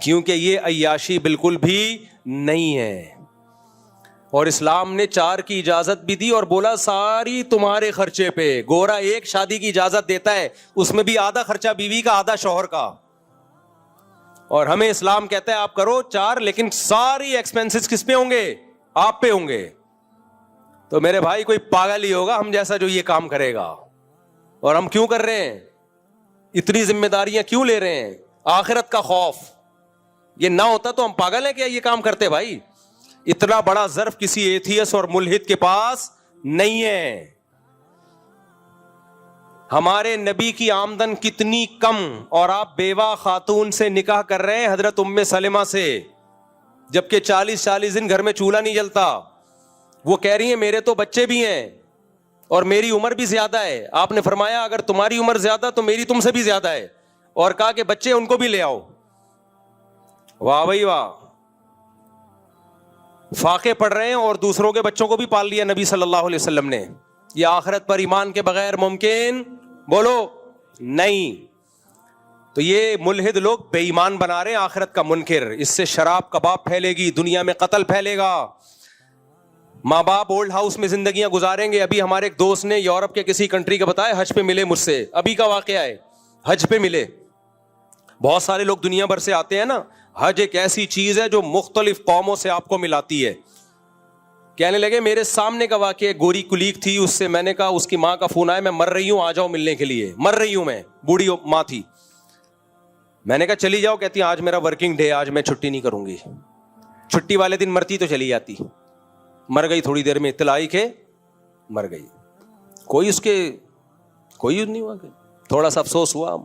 کیونکہ یہ عیاشی بالکل بھی نہیں ہے. اور اسلام نے 4 کی اجازت بھی دی اور بولا ساری تمہارے خرچے پہ. گورا 1 شادی کی اجازت دیتا ہے, اس میں بھی آدھا خرچہ بیوی کا آدھا شوہر کا, اور ہمیں اسلام کہتا ہے آپ کرو 4 لیکن ساری ایکسپینسز کس پہ ہوں گے؟ آپ پہ ہوں گے. تو میرے بھائی کوئی پاگل ہی ہوگا ہم جیسا جو یہ کام کرے گا. اور ہم کیوں کر رہے ہیں؟ اتنی ذمہ داریاں کیوں لے رہے ہیں؟ آخرت کا خوف. یہ نہ ہوتا تو ہم پاگل ہیں کیا یہ کام کرتے بھائی؟ اتنا بڑا ظرف کسی ایتھیسٹ اور ملحد کے پاس نہیں ہے. ہمارے نبی کی آمدن کتنی کم, اور آپ بیوہ خاتون سے نکاح کر رہے ہیں حضرت ام سلمہ سے, جبکہ 40 دن گھر میں چولہا نہیں جلتا. وہ کہہ رہی ہیں میرے تو بچے بھی ہیں اور میری عمر بھی زیادہ ہے. آپ نے فرمایا اگر تمہاری عمر زیادہ تو میری تم سے بھی زیادہ ہے, اور کہا کہ بچے ان کو بھی لے آؤ. واہ بھائی واہ, فاقے پڑھ رہے ہیں اور دوسروں کے بچوں کو بھی پال لیا نبی صلی اللہ علیہ وسلم نے. یہ آخرت پر ایمان کے بغیر ممکن؟ بولو نہیں. تو یہ ملحد لوگ بے ایمان بنا رہے ہیں آخرت کا منکر. اس سے شراب کباب پھیلے گی, دنیا میں قتل پھیلے گا, ماں باپ اولڈ ہاؤس میں زندگیاں گزاریں گے. ابھی ہمارے ایک دوست نے یورپ کے کسی کنٹری کا بتایا, حج پہ ملے مجھ سے, ابھی کا واقعہ ہے, حج پہ ملے. بہت سارے لوگ دنیا بھر سے آتے ہیں نا, حج ایک ایسی چیز ہے جو مختلف قوموں سے آپ کو ملاتی ہے. کہنے لگے میرے سامنے کا واقعہ گوری کلیگ تھی, اس سے میں نے کہا اس کی ماں کا فون آیا, میں مر رہی ہوں, آ جاؤ ملنے کے لیے, مر رہی ہوں, میں بوڑھی ماں تھی. میں نے کہا چلی جاؤ, کہتی آج میرا ورکنگ ڈے, آج میں چھٹی نہیں کروں گی. چھٹی والے دن مرتی تو چلی جاتی, مر گئی تھوڑی دیر میں, اطلاع آئی کہ مر گئی. کوئی اس کے کوئی نہیں ہوا, تھوڑا سا افسوس ہوا,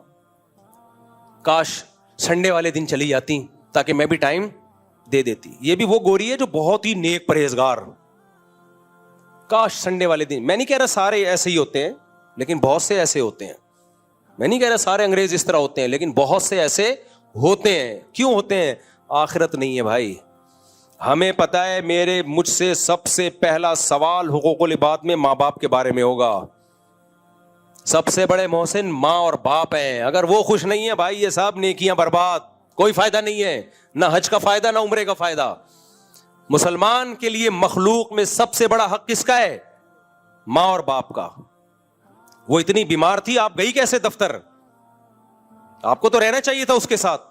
کاش سنڈے والے دن چلی جاتی تاکہ میں بھی ٹائم دے دیتی. یہ بھی وہ گوری ہے جو بہت ہی نیک پرہیزگار, کاش سنڈے والے دن. میں نہیں کہہ رہا سارے ایسے ہی ہوتے ہیں, لیکن بہت سے ایسے ہوتے ہیں. میں نہیں کہہ رہا سارے انگریز اس طرح ہوتے ہیں, لیکن بہت سے ایسے ہوتے ہیں. کیوں ہوتے ہیں؟ آخرت نہیں ہے بھائی. ہمیں پتا ہے مجھ سے سب سے پہلا سوال حقوق العباد میں ماں باپ کے بارے میں ہوگا. سب سے بڑے محسن ماں اور باپ ہیں. اگر وہ خوش نہیں ہے بھائی, یہ سب نیکیاں برباد, کوئی فائدہ نہیں ہے, نہ حج کا فائدہ نہ عمرے کا فائدہ. مسلمان کے لیے مخلوق میں سب سے بڑا حق کس کا ہے؟ ماں اور باپ کا. وہ اتنی بیمار تھی, آپ گئی کیسے دفتر؟ آپ کو تو رہنا چاہیے تھا اس کے ساتھ.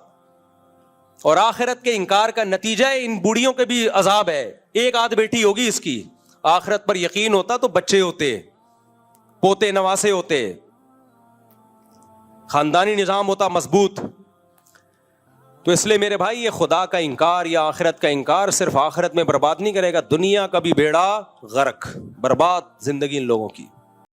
اور آخرت کے انکار کا نتیجہ ان بوڑھیوں کے بھی عذاب ہے. ایک آدھ بیٹی ہوگی اس کی, آخرت پر یقین ہوتا تو بچے ہوتے, پوتے نواسے ہوتے, خاندانی نظام ہوتا مضبوط. تو اس لیے میرے بھائی یہ خدا کا انکار یا آخرت کا انکار صرف آخرت میں برباد نہیں کرے گا, دنیا کا بھی بیڑا غرق, برباد زندگی ان لوگوں کی.